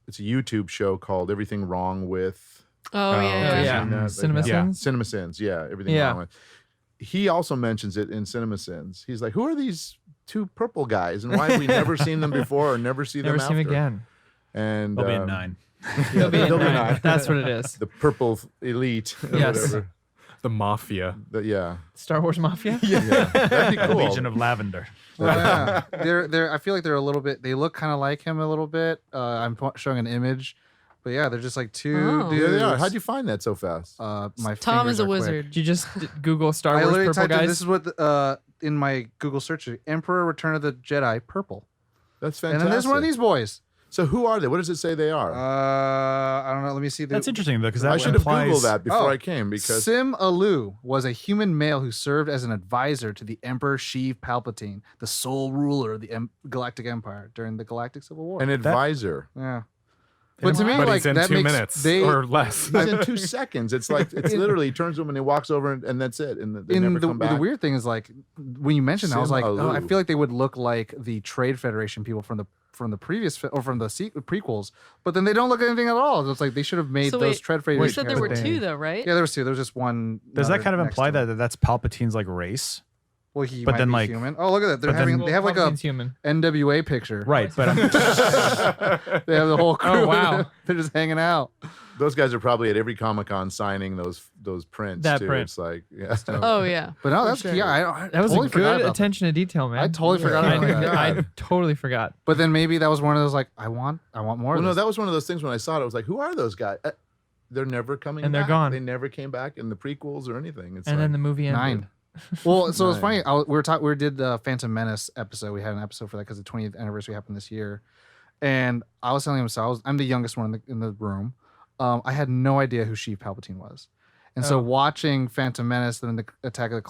it's a YouTube show called Everything Wrong with. Oh, yeah. yeah. Seen that? Cinema Yeah. Sins? Cinema Sins. Yeah. Everything Yeah. Wrong with. He also mentions it in Cinema Sins. He's like, who are these two purple guys and why have we never seen them before or never see Never them see him after? again. And They'll be in 9. He'll be in they'll be 9. nine. That's what it is. The purple elite. Or Yes. whatever. The Mafia. Yeah. Star Wars Mafia? Yeah. That'd be cool. Legion of Lavender. Well, yeah. They're. I feel like they're a little bit. They look kind of like him a little bit. I'm showing an image, but yeah, they're just like two Oh. dudes. Yeah, they are. How'd you find that so fast? My Tom fingers is a are quick. wizard. Did you just Google Star I Wars literally purple typed in, guys? this is what in my Google search: Emperor, Return of the Jedi, purple. That's And fantastic. then there's one of these boys. So who are they? What does it say they are? I don't know. Let me see. That's interesting though, because that I should have implies Googled that before Oh. I came because Sim Alu was a human male who served as an advisor to the Emperor Sheev Palpatine, the sole ruler of the Galactic Empire during the Galactic Civil War. an advisor. Yeah. But to me, But like he's in that 2 makes minutes they or less. He's in 2 seconds. It's like it's literally he turns to him and he walks over and that's it. And they never come back. the weird thing is like when you mentioned that, I was Sim like, oh, I Alu. feel like they would look like the Trade Federation people from the previous or from the prequels, but then they don't look anything at all. It's like they should have made So those wait, Trade Federation. You said there were characters. two, though, right? Yeah, there was 2. There was just one. Does that another kind of next imply to him. that that's Palpatine's like race? Well, he but might then, be like- human. Oh, look at that! They're but then- having. They have like a Palpatine's human. NWA picture. Right, but They have the whole crew. Oh, wow. They're just hanging out. Those guys are probably at every Comic-Con signing those prints That too. print. It's like yeah. Oh, yeah. But no, that's sure. yeah. I That was totally a forgot good about attention to detail, man. I totally forgot Yeah. about Oh my that. God. I totally forgot. But then maybe that was one of those like I want more. Well, of no, this. that was one of those things when I saw it. I was like, who are those guys? They're never coming And back. they're gone. They never came back in the prequels or anything. It's And like, then the movie ended. 9. Well, so it's 9. funny. We did the Phantom Menace episode. We had an episode for that because the 20th anniversary happened this year. And I was telling him, so I'm the youngest one in the room. I had no idea who Sheev Palpatine was. And so Oh. watching Phantom Menace, then the Attack of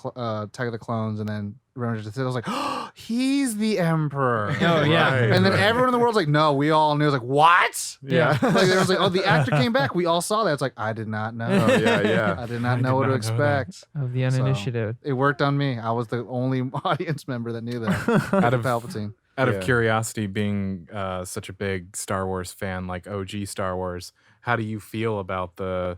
the Clones, and then Revenge of the Sith, I was like, oh, he's the Emperor. Oh, yeah. Right, And then right. everyone in the world's like, no, we all knew. It was like, what? Yeah. Like there was like, oh, the actor came back. We all saw that. It's like, I did not know. Oh, yeah, yeah. I did not know what to expect. Of the uninitiated. It worked on me. I was the only audience member that knew that. Out of Palpatine. Out Yeah. of curiosity, being such a big Star Wars fan, like OG Star Wars, how do you feel about the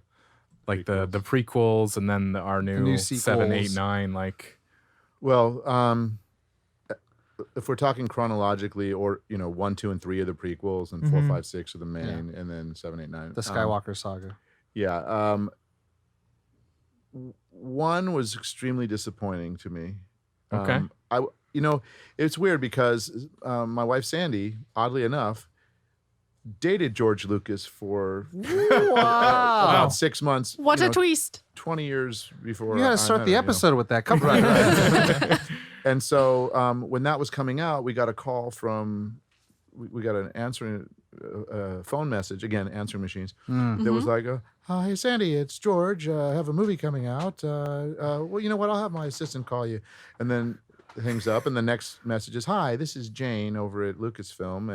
prequels and then our new, new 7, 8, sequels. 9? Like, Well, if we're talking chronologically, or 1, 2, and 3 are the prequels, and 4, Mhm. 5, 6 are the main, and then 7, 8, 9. The Skywalker saga. Yeah. 1 was extremely disappointing to me. Okay. It's weird because my wife Sandy, oddly enough, dated George Lucas for about 6 months. What a twist. 20 years before. You got I to start met the her, episode with that. Come on. Right. And so when that was coming out, we got a call from, we got an answering phone message, again, answering machines, that was like, hey, Sandy, it's George. I have a movie coming out. Well, you know what? I'll have my assistant call you. And then it hangs up, and the next message is, hi, this is Jane over at Lucasfilm,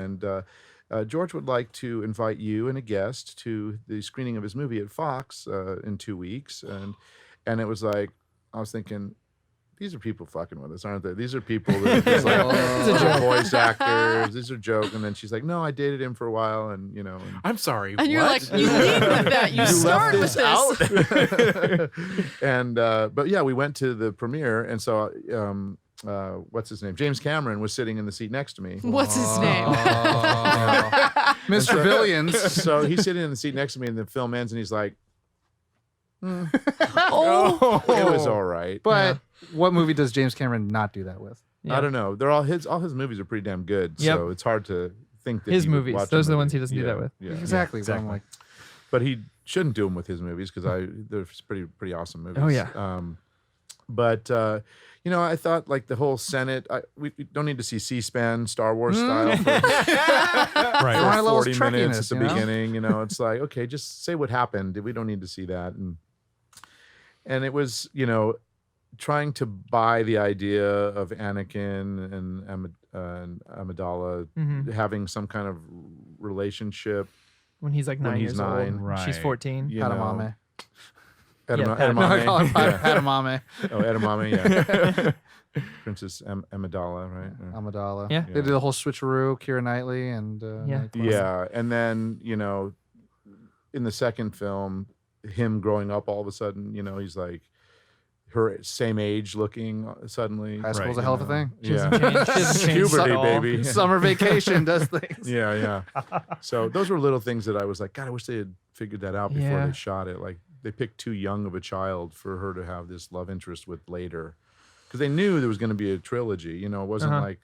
and George would like to invite you and a guest to the screening of his movie at Fox in 2 weeks. And it was like, I was thinking, these are people fucking with us, aren't they? These are people that are just like voice actors. These are jokes. And then she's like, no, I dated him for a while, and and I'm sorry. And you're what? like, you lead with that. You start with this. and but yeah, we went to the premiere, and so what's his name? James Cameron was sitting in the seat next to me. What's his name? Mr. Billions. So he's sitting in the seat next to me, and the film ends, and he's like, Oh, it was all right. But what movie does James Cameron not do that with? I don't know. They're all his movies are pretty damn good. Yep. So it's hard to think that His he would movies. watch Those a are the ones movie. he doesn't do that with. Yeah. Exactly. But I'm exactly. like, But he shouldn't do them with his movies because they're pretty awesome movies. Oh, yeah. But I thought like the whole Senate. We don't need to see C-SPAN Star Wars style for, Right. High levels 40 minutes at trekkiness, the you know? beginning. It's like, okay, just say what happened. We don't need to see that. And it was trying to buy the idea of Anakin and Amidala Mhm. having some kind of relationship. When he's like When 9 he's years 9. old. Right. She's 14. You know, Edamame. Edamame. No, I call her Yeah. Edamame. Oh, Edamame, yeah. Princess Amidala, right? Or- Amidala. Yeah. They did the whole switcheroo, Keira Knightley, and Yeah. Nick Close. Yeah, and then in the second film, him growing up all of a sudden, he's like her same age looking suddenly. High school's Right. a hell of a thing. Yeah, She doesn't change puberty, at all. baby. Summer vacation does things. Yeah. So those were little things that I was like, God, I wish they had figured that out before Yeah. they shot it. Like they picked too young of a child for her to have this love interest with later, because they knew there was going to be a trilogy. It wasn't like,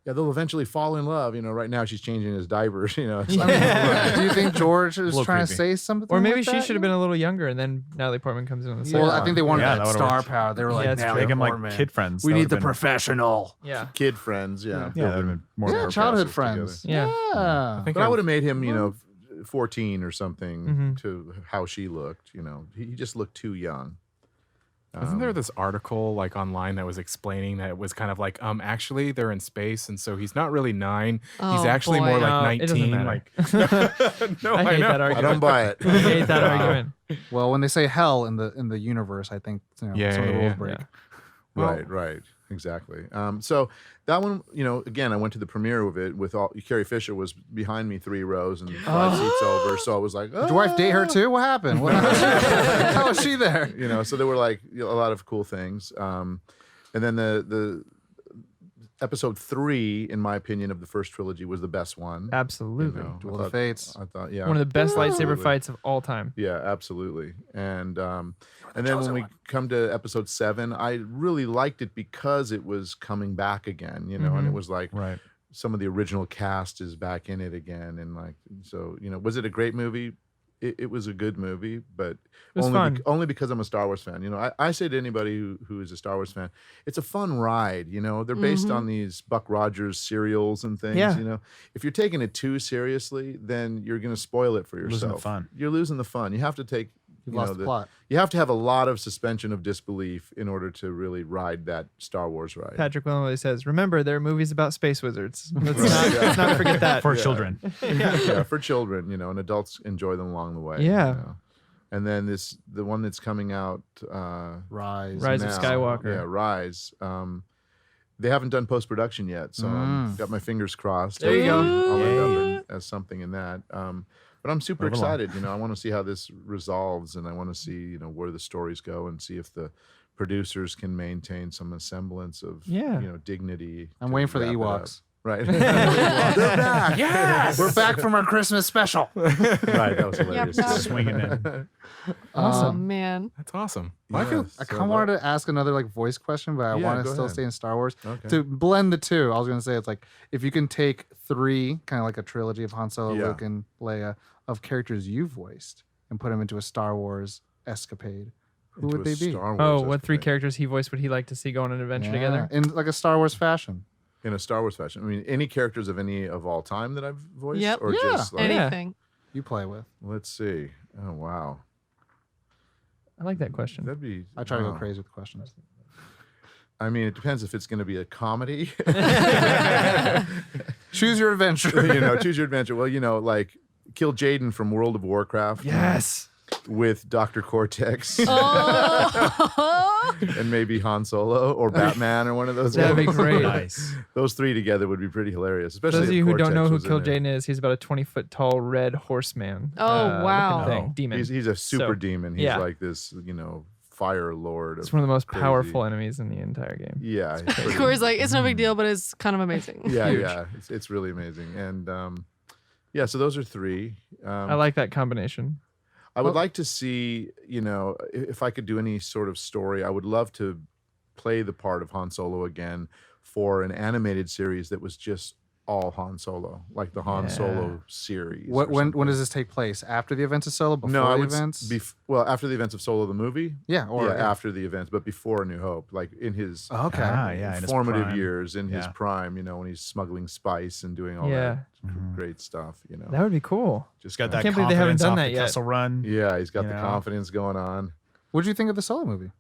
yeah, they'll eventually fall in love. Right now she's changing his diapers. It's like, Do you think George was little trying to creepy. say something? Or maybe like she that? should have been a little younger, and then Natalie Portman comes in on the side. Well, I think they wanted Yeah, that that would've star worked. power. They were like, Yeah, it's "Natalie Make them like Portman. kid friends. We That need would've the been- professional." Yeah. kid friends. Yeah, Yeah, that would have been more. Yeah, More childhood classes friends. together. Yeah. But I would have made him, 14 or something Mhm. to how she looked. He just looked too young. Isn't there this article like online that was explaining that it was kind of like, actually they're in space, and so he's not really 9. He's Oh, actually boy. more No, like it doesn't 19. matter. Like, no, I hate that I argument. don't buy it. I hate that argument. Well, when they say hell in the universe, I think Yeah, some of the yeah, rules yeah. break. Yeah. Right, exactly. So that one, again, I went to the premiere of it with Carrie Fisher was behind me 3 rows and 5 seats over. So I was like, Did your wife date her too? What happened? How was she there? So there were like a lot of cool things. And then the episode 3, in my opinion, of the first trilogy was the best one. Absolutely. Duel of the Fates. I thought, yeah. One of the best lightsaber Absolutely. fights of all time. Yeah, absolutely. And then when we come to episode 7, I really liked it because it was coming back again, and it was like Right. some of the original cast is back in it again. And like, so, was it a great movie? It was a good movie, but was only, fun. only because I'm a Star Wars fan. I say to anybody who is a Star Wars fan, it's a fun ride. They're based on these Buck Rogers serials and things. Yeah. If you're taking it too seriously, then you're going to spoil it for yourself. Losing the fun. You're losing the fun. You have to take. You've lost the plot. You have to have a lot of suspension of disbelief in order to really ride that Star Wars ride. Patrick Williams says, "Remember, there are movies about space wizards. Let's, Right, not, yeah. let's not forget that." For children. Yeah, for children, and adults enjoy them along the way. Yeah. And then the one that's coming out, Rise. Rise of now, Skywalker. Yeah, Rise. They haven't done post production yet, so I've got my fingers crossed. There you go. I'll end up Yay. as something in that. But I'm super Move along. excited. I want to see how this resolves, and I want to see where the stories go, and see if the producers can maintain some semblance of Yeah. dignity. I'm to waiting for the wrap it up. Ewoks. Right. They're back. Yes! We're back from our Christmas special. Right. That was hilarious. Yep. too. Swinging in. Oh man. That's awesome. Yeah, I so kind of wanted to ask another voice question, but I Yeah, want go to still ahead. stay in Star Wars. Okay. To blend the two, I was going to say it's like if you can take 3, kind of like a trilogy of Han Solo, Yeah. Luke, and Leia, of characters you voiced and put them into a Star Wars escapade, who Into would a they be? Star Wars Oh, what 3 escapade. characters he voiced would he like to see go on an adventure together? In like a Star Wars fashion. In a Star Wars fashion. I mean, any characters of any of all time that I've voiced? Yep. Or Yeah. just like, Yeah. Anything. You play with. let's see. Oh, wow. I like that question. That'd be. I try to go wow. crazy with questions. I mean, it depends if it's going to be a comedy. Choose your adventure. Choose your adventure. Well, like kill Jaden from World of Warcraft. Yes. with Dr. Cortex Oh. and maybe Han Solo or Batman or one of those That'd be guys. great. Nice. Those three together would be pretty hilarious. Especially For those of if you who don't Cortex know who was in Kill there. Jaden is, he's about a 20-foot tall red horseman. Oh, wow. looking thing, Oh. demon. He's a super So, demon. He's yeah. like this, fire lord. It's one of the most crazy- powerful enemies in the entire game. Yeah. it's pretty- Corey's like, it's no big deal, but it's kind of amazing. yeah. It's really amazing. And yeah, so those are three. I like that combination. I would like to see, if I could do any sort of story, I would love to play the part of Han Solo again for an animated series that was just all Han Solo, like the Han Yeah. Solo series. What or when something. does this take place? After the events of Solo? Before No, I the would events? after the events of Solo the movie. yeah, or After the events, but before A New Hope, like in his Oh, okay. in his formative prime. years, in his Yeah. prime, when he's smuggling spice and doing all Yeah. that great stuff, That would be cool. Just Got kinda- that can't believe they haven't confidence done off that the yet. Kessel Run. Yeah, he's got You the know? confidence going on. What did you think of the Solo movie?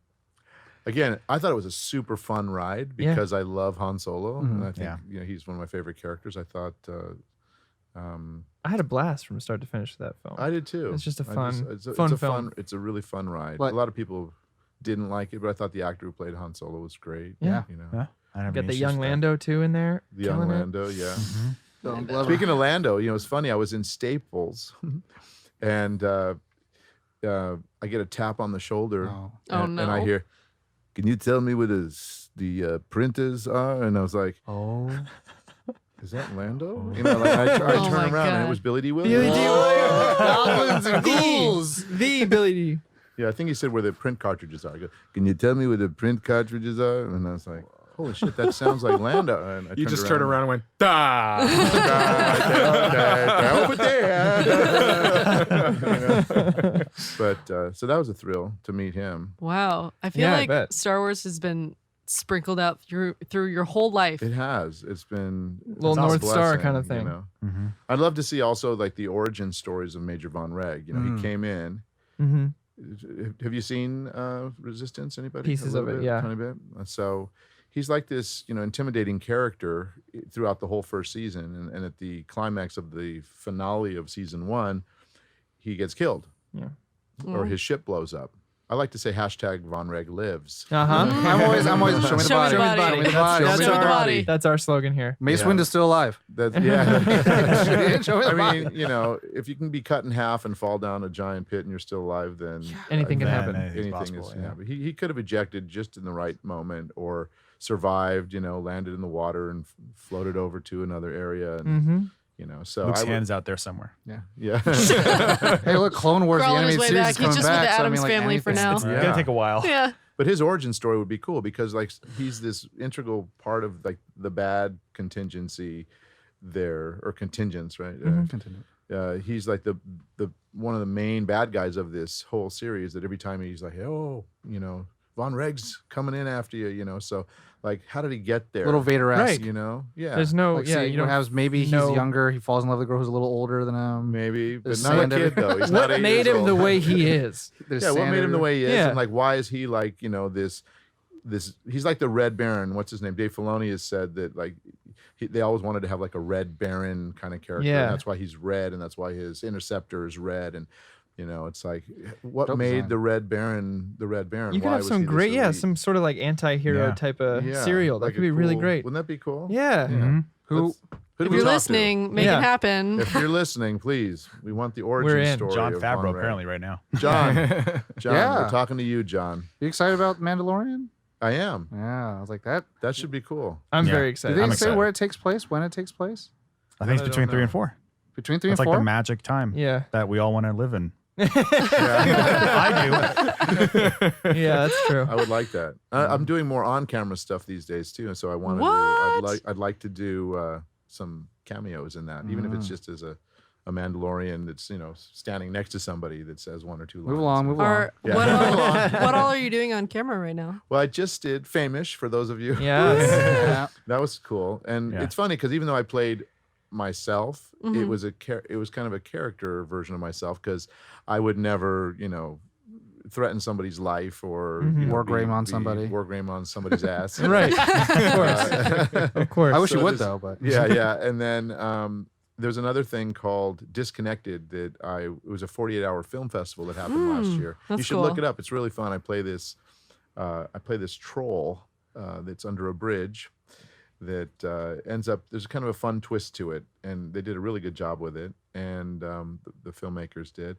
Again, I thought it was a super fun ride Yeah. because I love Han Solo, and I think Yeah. he's one of my favorite characters. I thought I had a blast from start to finish with that film. I did too. It's just a I fun- it's a fun fun. film. It's a really fun ride. But- a lot of people didn't like it, but I thought the actor who played Han Solo was great. Yeah. Yeah. I don't have Got any the issues young with that. Lando too in there. The young killing it. Lando, yeah. Don't love Speaking of Lando, it's funny. I was in Staples, and I get a tap on the shoulder, Oh. Oh, and I no. hear, "Can you tell me where the printers are?" And I was like, Oh. "Is that Lando?" I turn Oh my around, and it God. was Billy D. Williams. Billy D. Williams. Goblins and ghouls. The Billy D. Yeah, I think he said where the print cartridges are. I go, "Can you tell me where the print cartridges are?" And I was like, "Holy shit, that sounds like Lando." And I You just turned around and went, da. Over there. But so that was a thrill to meet him. Wow. I feel Yeah, I like bet. Star Wars has been sprinkled out through your whole life. It has. It's been Little it's a North Star blessing, kind of thing. Mhm. I'd love to see also like the origin stories of Major Von Reg. He came in. Mm-hmm. Have you seen Resistance? Anybody? Pieces A of little it, bit, yeah. tiny bit. So he's like this, intimidating character throughout the whole first season, and at the climax of the finale of season 1, he gets killed, Yeah. or his ship blows up. I like to say #Von Reg lives. Uh-huh. I'm always show me the Show me body. the body. Show me the body. Show Show me me the the body. That's our slogan here. Mace Yeah. Windu's still alive. Yeah. Show me the I body. mean, if you can be cut in half and fall down a giant pit and you're still alive, then Anything can Then happen. anything's anything possible, is. yeah. Yeah. But he could have ejected just in the right moment, or survived. Landed in the water and floated over to another area. And, Mm-hmm. So Luke's I would, hand's out there somewhere. yeah. Hey, look, Clone Wars, the Crawling his animated way series back. is He's coming just with back. the so, I Addams mean, like, family for anything's- now. It's gonna take a while. Yeah. But his origin story would be cool because like he's this integral part of like the bad contingency there, or contingents, right? Continue. He's like the one of the main bad guys of this whole series. That every time he's like, "Oh, Von Reg's coming in after you," So like, how did he get there? Little Vader-esque. Right. Yeah. There's no, Like, yeah, see, you what don't happens, maybe he's know- younger. He falls in love with a girl who's a little older than him. Maybe, but There's not a sand kid though. He's not What 8 made years him the old. way he is? There's Yeah, what made him the sand way he is, Yeah. and like, why is he like this? He's like the Red Baron. What's his name? Dave Filoni has said that like they always wanted to have like a Red Baron kind of character. Yeah. And that's why he's red, and that's why his interceptor is red, and it's like what Dope made design. the Red Baron the Red Baron? You could Why have was some he this great, elite? some sort of like anti-hero Yeah. type of Yeah, serial. That like could a be really cool- great. Wouldn't that be cool? Yeah. Mhm. Who? Who If do we you're talk to? listening, make Yeah. it happen. If you're listening, please, we want the origin We're in. story. John of Favreau Von Reg. apparently right now. John, Yeah. we're talking to you, John. You excited about Mandalorian? I am. Yeah, I was like that. That should be cool. I'm Yeah. very Did excited. they I'm say excited. where it takes place? When it takes place? I think it's I between don't 3 and know. 4. Between 3 It's and like 4? the magic time Yeah. that we all want to live in. Yeah. I do. Yeah, that's true. I would like that. I'm doing more on-camera stuff these days too, and so I wanted What? I'd like to do some cameos in that, even if it's just as a Mandalorian that's standing next to somebody that says one or two lines. Move along, move along. Or Yeah. what all are you doing on camera right now? Well, I just did Famish for those of you. Yes. Yeah. That was cool, and Yeah. it's funny because even though I played myself, it Mhm. was it was kind of a character version of myself because I would never threaten somebody's life or Wargame on somebody. wargame on somebody's ass. Right. Of course. Of course. I wish you So would just- though, but yeah, and then there's another thing called Disconnected that it was a 48-hour film festival that happened last year. You that's should look cool. it up. It's really fun. I play this troll that's under a bridge that ends up, there's kind of a fun twist to it, and they did a really good job with it, and the filmmakers did.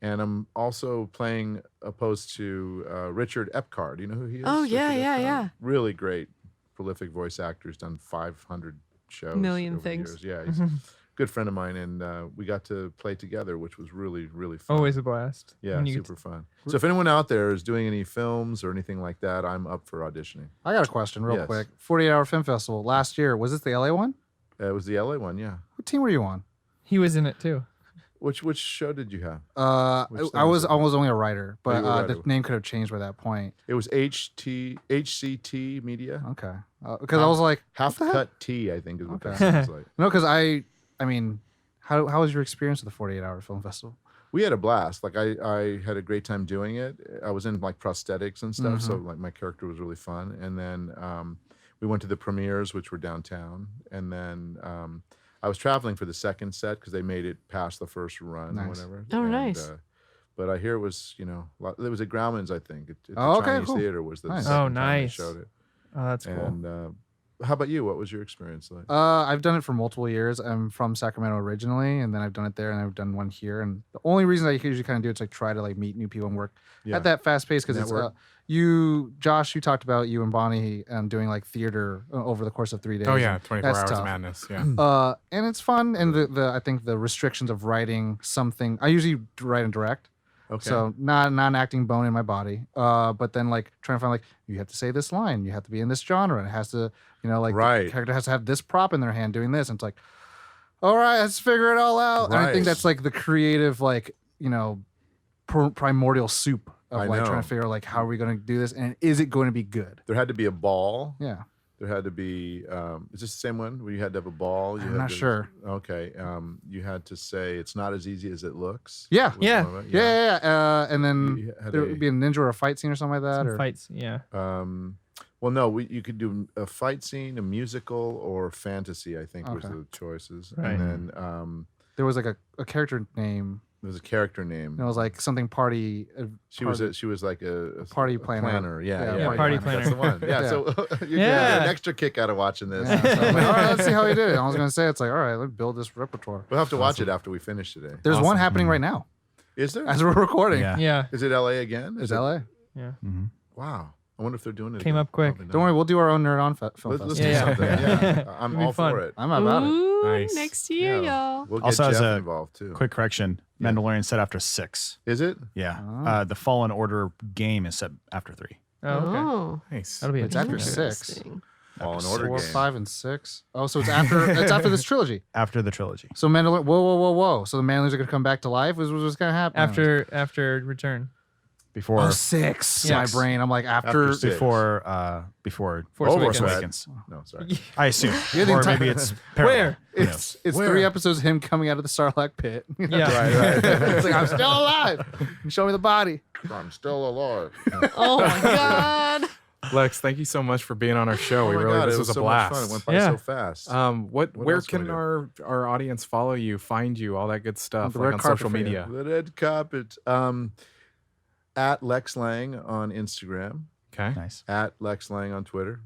And I'm also playing opposed to Richard Epcar. Do you know who he is? Oh, yeah, Richard yeah, Epcar? yeah. Really great, prolific voice actor. He's done 500 shows. Million over the things. years. Yeah, he's a good friend of mine, and we got to play together, which was really, really fun. Always a blast. Yeah, When you super fun. So if anyone out there is doing any films or anything like that, I'm up for auditioning. I got a question real Yes. quick. 48-hour film festival last year. Was this the LA one? It was the LA one, yeah. What team were you on? He was in it too. Which show did you have? Which thing I was it? only a writer, Oh, you but were a the writer. name could have changed by that point. It was HCT Media. Okay, because I was like, Half what the heck? Cut T, I think is what that Okay. sounds like. No, because I mean, how was your experience with the 48-hour film festival? We had a blast. Like I had a great time doing it. I was in like prosthetics and stuff, so like my character was really fun. And then we went to the premieres, which were downtown. And then I was traveling for the second set because they made it past the first run or Nice. whatever. Oh, And, nice. But I hear it was, it was at Grauman's, I think. At the Oh, okay, Chinese cool. Theater was the Nice. second Oh, time they nice. showed it. Oh, that's cool. And how about you? What was your experience like? I've done it for multiple years. I'm from Sacramento originally, and then I've done it there, and I've done one here. And the only reason I usually kind of do it is like try to like meet new people and work Yeah. at that fast pace because it's Network. Josh, you talked about you and Bonnie doing like theater over the course of 3 days. Oh yeah, and 24 that's hours tough. of madness. Yeah. And it's fun, and the I think the restrictions of writing something. I usually write and direct. Okay. So not an acting bone in my body. But then like trying to find like you have to say this line, you have to be in this genre, and it has to, like Right. the character has to have this prop in their hand doing this. And it's like, all right, let's figure it all out. And I think Right. that's like the creative, like, primordial soup of I like know. trying to figure out like how are we going to do this and is it going to be good? There had to be a ball. Yeah. There had to be. Is this the same one where you had to have a ball? You I'm had not to- sure. Okay. You had to say it's not as easy as it looks. Yeah. Was Yeah. one of it? Yeah. And then You had there a- would be a ninja or a fight scene or something like that. Some Or fights. Yeah. Well, no. You could do a fight scene, a musical, or fantasy. I think was Okay. the choices. Right. And then there was like a character name. there was a character name. And it was like something party. She was like a Party a planner. Yeah, Yeah, party That's the one. Yeah. Yeah. So you Yeah. get an extra kick out of watching this. Yeah, so I'm like, all right, let's see how he did it. I was gonna say it's like, all right, let's build this repertoire. We'll have to watch it after we finish today. There's one Awesome. happening right now Is there? as we're recording. Yeah. Yeah. Is it LA again? It's Is it? LA. Yeah. Wow. I wonder if they're doing it. Came again. up quick. Probably not. Don't worry, we'll do our own Nerd On film Let's festival. do Yeah. something. Yeah. I'm It'll be all fun. for it. I'm about it. Ooh, Nice. next year, y'all. We'll get Also, as Jeff a involved too. Quick correction: Mandalorian set after 6. Is it? Yeah. Oh. The Fallen Order game is set after 3. Oh, okay. Oh, Nice. That'll be It's after interesting. 6. interesting. All in After order 4, game. 5, and 6. Oh, so it's after this trilogy. After the trilogy. So Mandalorian. Whoa. So the Mandalorians are gonna come back to life. What's gonna happen? After return. Before 6. Yeah. My brain. I'm like after. After 6. before Force Force Awakens. Awakens. No, sorry. I assume. Yeah, the Or entire- maybe it's parallel. Who knows? It's Where? 3 episodes of him coming out of the Sarlacc pit. Yeah. Right. It's like I'm still alive. Show me the body. I'm still alive. Oh my God. Lex, thank you so much for being on our show. Oh we my really God, this it was a so blast. much fun. It went by Yeah. so fast. Where else can can we our audience follow you, find you, all that good stuff, The like red on carpet social for you. media? The red carpet. At Lex Lang on Instagram. Okay. Nice. At Lex Lang on Twitter.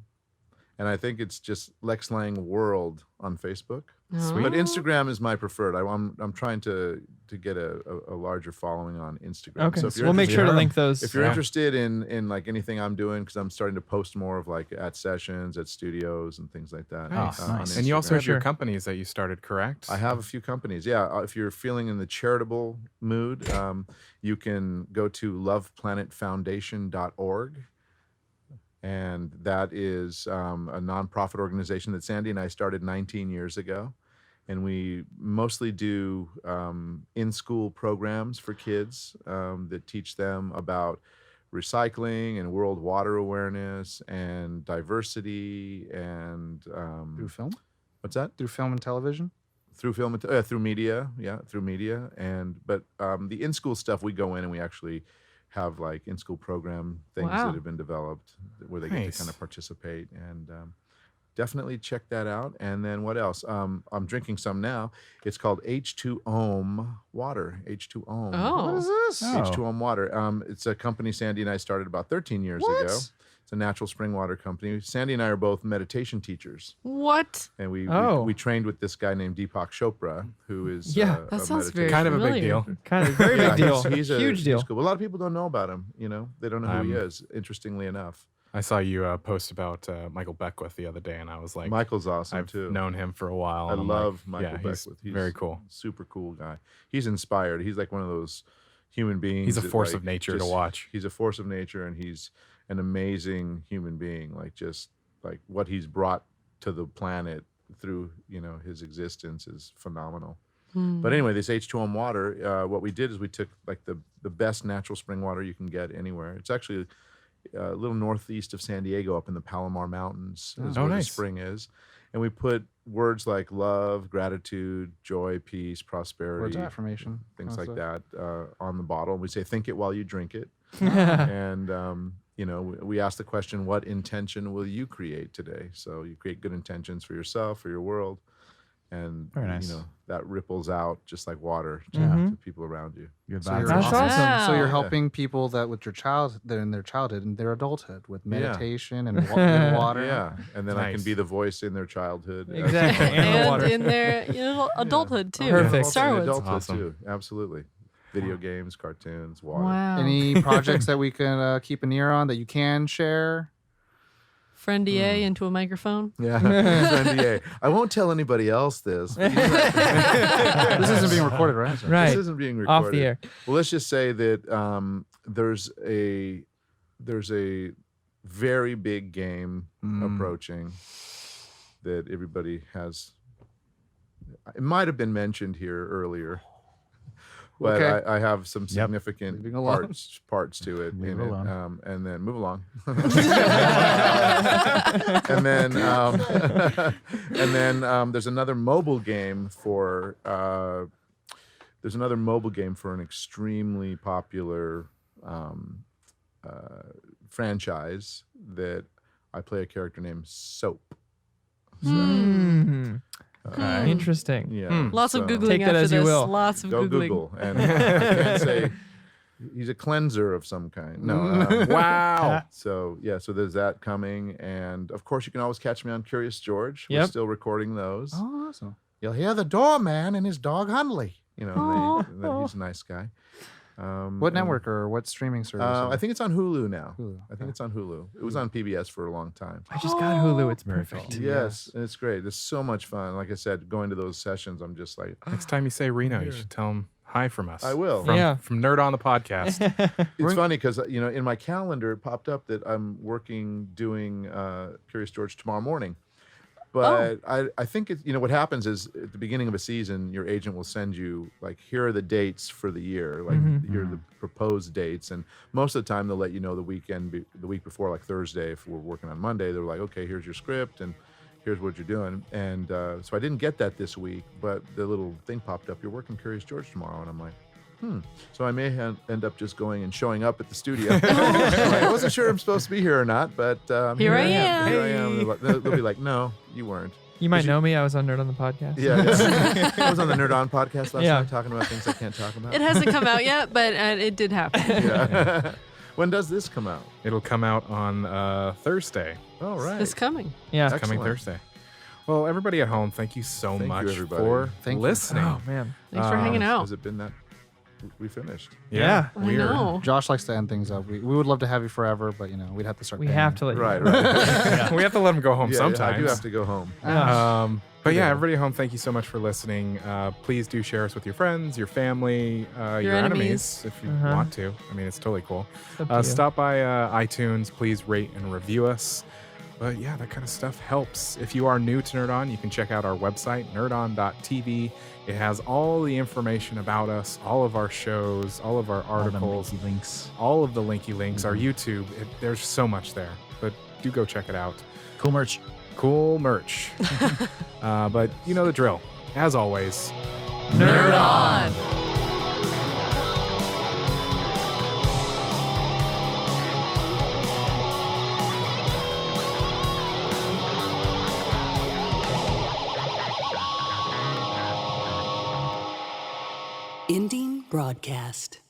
And I think it's just Lex Lang World on Facebook. Sweet. But Instagram is my preferred. I'm trying to get a larger following on Instagram. Okay. So if you're We'll make sure to interested- link those. If you're Yeah. interested in like anything I'm doing, because I'm starting to post more of like at sessions, at studios, and things like that. Nice. on Nice. And you also Instagram. have your Sure. companies that you started, correct? I have a few companies. Yeah, if you're feeling in the charitable mood, you can go to loveplanetfoundation.org. And that is a nonprofit organization that Sandy and I started 19 years ago. And we mostly do in-school programs for kids that teach them about recycling and world water awareness and diversity and Through film? what's that? Through film and television? Through film, through media, through media, but the in-school stuff we go in and we actually have like in-school program things Wow. that have been developed where they get Nice. to kind of participate, and definitely check that out. And then what else? I'm drinking some now. It's called H2Ohm water. H2Ohm. Oh. What is this? H2Ohm water. It's a company Sandy and I started about 13 years ago. It's a natural spring water company. Sandy and I are both meditation teachers, What? and we Oh. we trained with this guy named Deepak Chopra, who is Yeah, That sounds very Kind of a big familiar. deal. Kind of very big deal. He's a Huge deal. He's cool. A lot of people don't know about him. You know, they don't know who he Um, is. Interestingly enough, I saw you post about Michael Beckwith the other day, and I was like, Michael's awesome I've too. known him for a while. I and I'm like, love Michael yeah, Beckwith. He's very cool. Super cool guy. He's inspired. He's like one of those human beings. He's a that, force like, of nature to just- watch. He's a force of nature, and he's an amazing human being. Like just like what he's brought to the planet through his existence is phenomenal. But anyway, this H2Ohm water, what we did is we took like the best natural spring water you can get anywhere. It's actually a little northeast of San Diego, up in the Palomar Mountains, is Oh, where nice. the spring is. And we put words like love, gratitude, joy, peace, prosperity, Words of affirmation. things Kind like of that on the bottle. And we say, think it while you drink it. And, we ask the question, what intention will you create today? So you create good intentions for yourself, for your world. And, Very nice. that ripples out just like water to Mhm. people around you. Good So vibes. you're That's awesome. awesome. So you're Wow. helping people that with your child, they're in their childhood and their adulthood with Yeah. meditation and good water. Yeah. And then I can Nice. be the voice in their childhood. as- Exactly. And the And water. in their adulthood too. Perfect. Star In Wars. adulthood Awesome. too. Absolutely. Video games, cartoons, water. Wow. Any projects that we can keep an ear on that you can share? Friend EA into a microphone. Yeah. NDA. I won't tell anybody else this. but This isn't being recorded, right? So- Right. This isn't being recorded. Off the air. Well, let's just say that there's a very big game approaching that everybody has. It might have been mentioned here earlier, but Okay. I have some significant Leaving alone. parts to it. Leave in it it. alone. And then move along. and then there's another mobile game for an extremely popular franchise that I play a character named Soap. So, Mm. uh, Interesting. yeah, Lots of so googling Take that after as you this. will. Lots of Go googling. Google and I can't say he's a cleanser of some kind. No, Wow. So there's that coming, and of course you can always catch me on Curious George. We're Yep. still recording those. Oh, awesome. You'll hear the doorman and his dog Hundley. He's a nice guy. What network or what streaming service? I think it's on Hulu now. Hulu, I think it's on Hulu. It was on PBS for a long time. I just got Hulu. It's Very perfect. cool. Yes, and it's great. It's so much fun. Like I said, going to those sessions, I'm just like, Next time you say Reno, you should tell him hi from us. I will. Yeah. From Nerd on the podcast. It's funny because in my calendar it popped up that I'm doing Curious George tomorrow morning. But I think it's, what happens is at the beginning of a season, your agent will send you like, here are the dates for the year, like here are the proposed dates, and most of the time they'll let you know the week before, like Thursday, if we're working on Monday, they're like, okay, here's your script and here's what you're doing. And so I didn't get that this week, but the little thing popped up, you're working Curious George tomorrow, and I'm like, So I may end up just going and showing up at the studio. I wasn't sure I'm supposed to be here or not, but Here I am. Here I am. They'll be like, no, you weren't. You might know me. I was on Nerd on the podcast. Yeah. I was on the Nerd On podcast last night talking about things I can't talk about. It hasn't come out yet, but it did happen. Yeah. When does this come out? It'll come out on Thursday. Oh, right. It's coming. Yeah. It's coming Excellent. Thursday. Well, everybody at home, thank you so Thank you, much everybody. for Thank you. listening. Oh man. Thanks for hanging out. Has it been that we finished? Yeah. I know. Josh likes to end things up. We would love to have you forever, but we'd have to start. We paying have you. to let you Right, know. right. We have to let him go home Yeah, sometimes. I do have to go home. But yeah, everybody at home, thank you so much for listening. Please do share us with your friends, your family, your enemies, if you want to. I mean, it's totally cool. Up to you. Stop by iTunes. Please rate and review us. But yeah, that kind of stuff helps. If you are new to Nerd On, you can check out our website, nerdon.tv. It has all the information about us, all of our shows, all of our articles, All the links. all of the linky links, our YouTube. There's so much there. But do go check it out. Cool merch. Cool merch. But you know the drill. As always, Nerd on. Ending broadcast.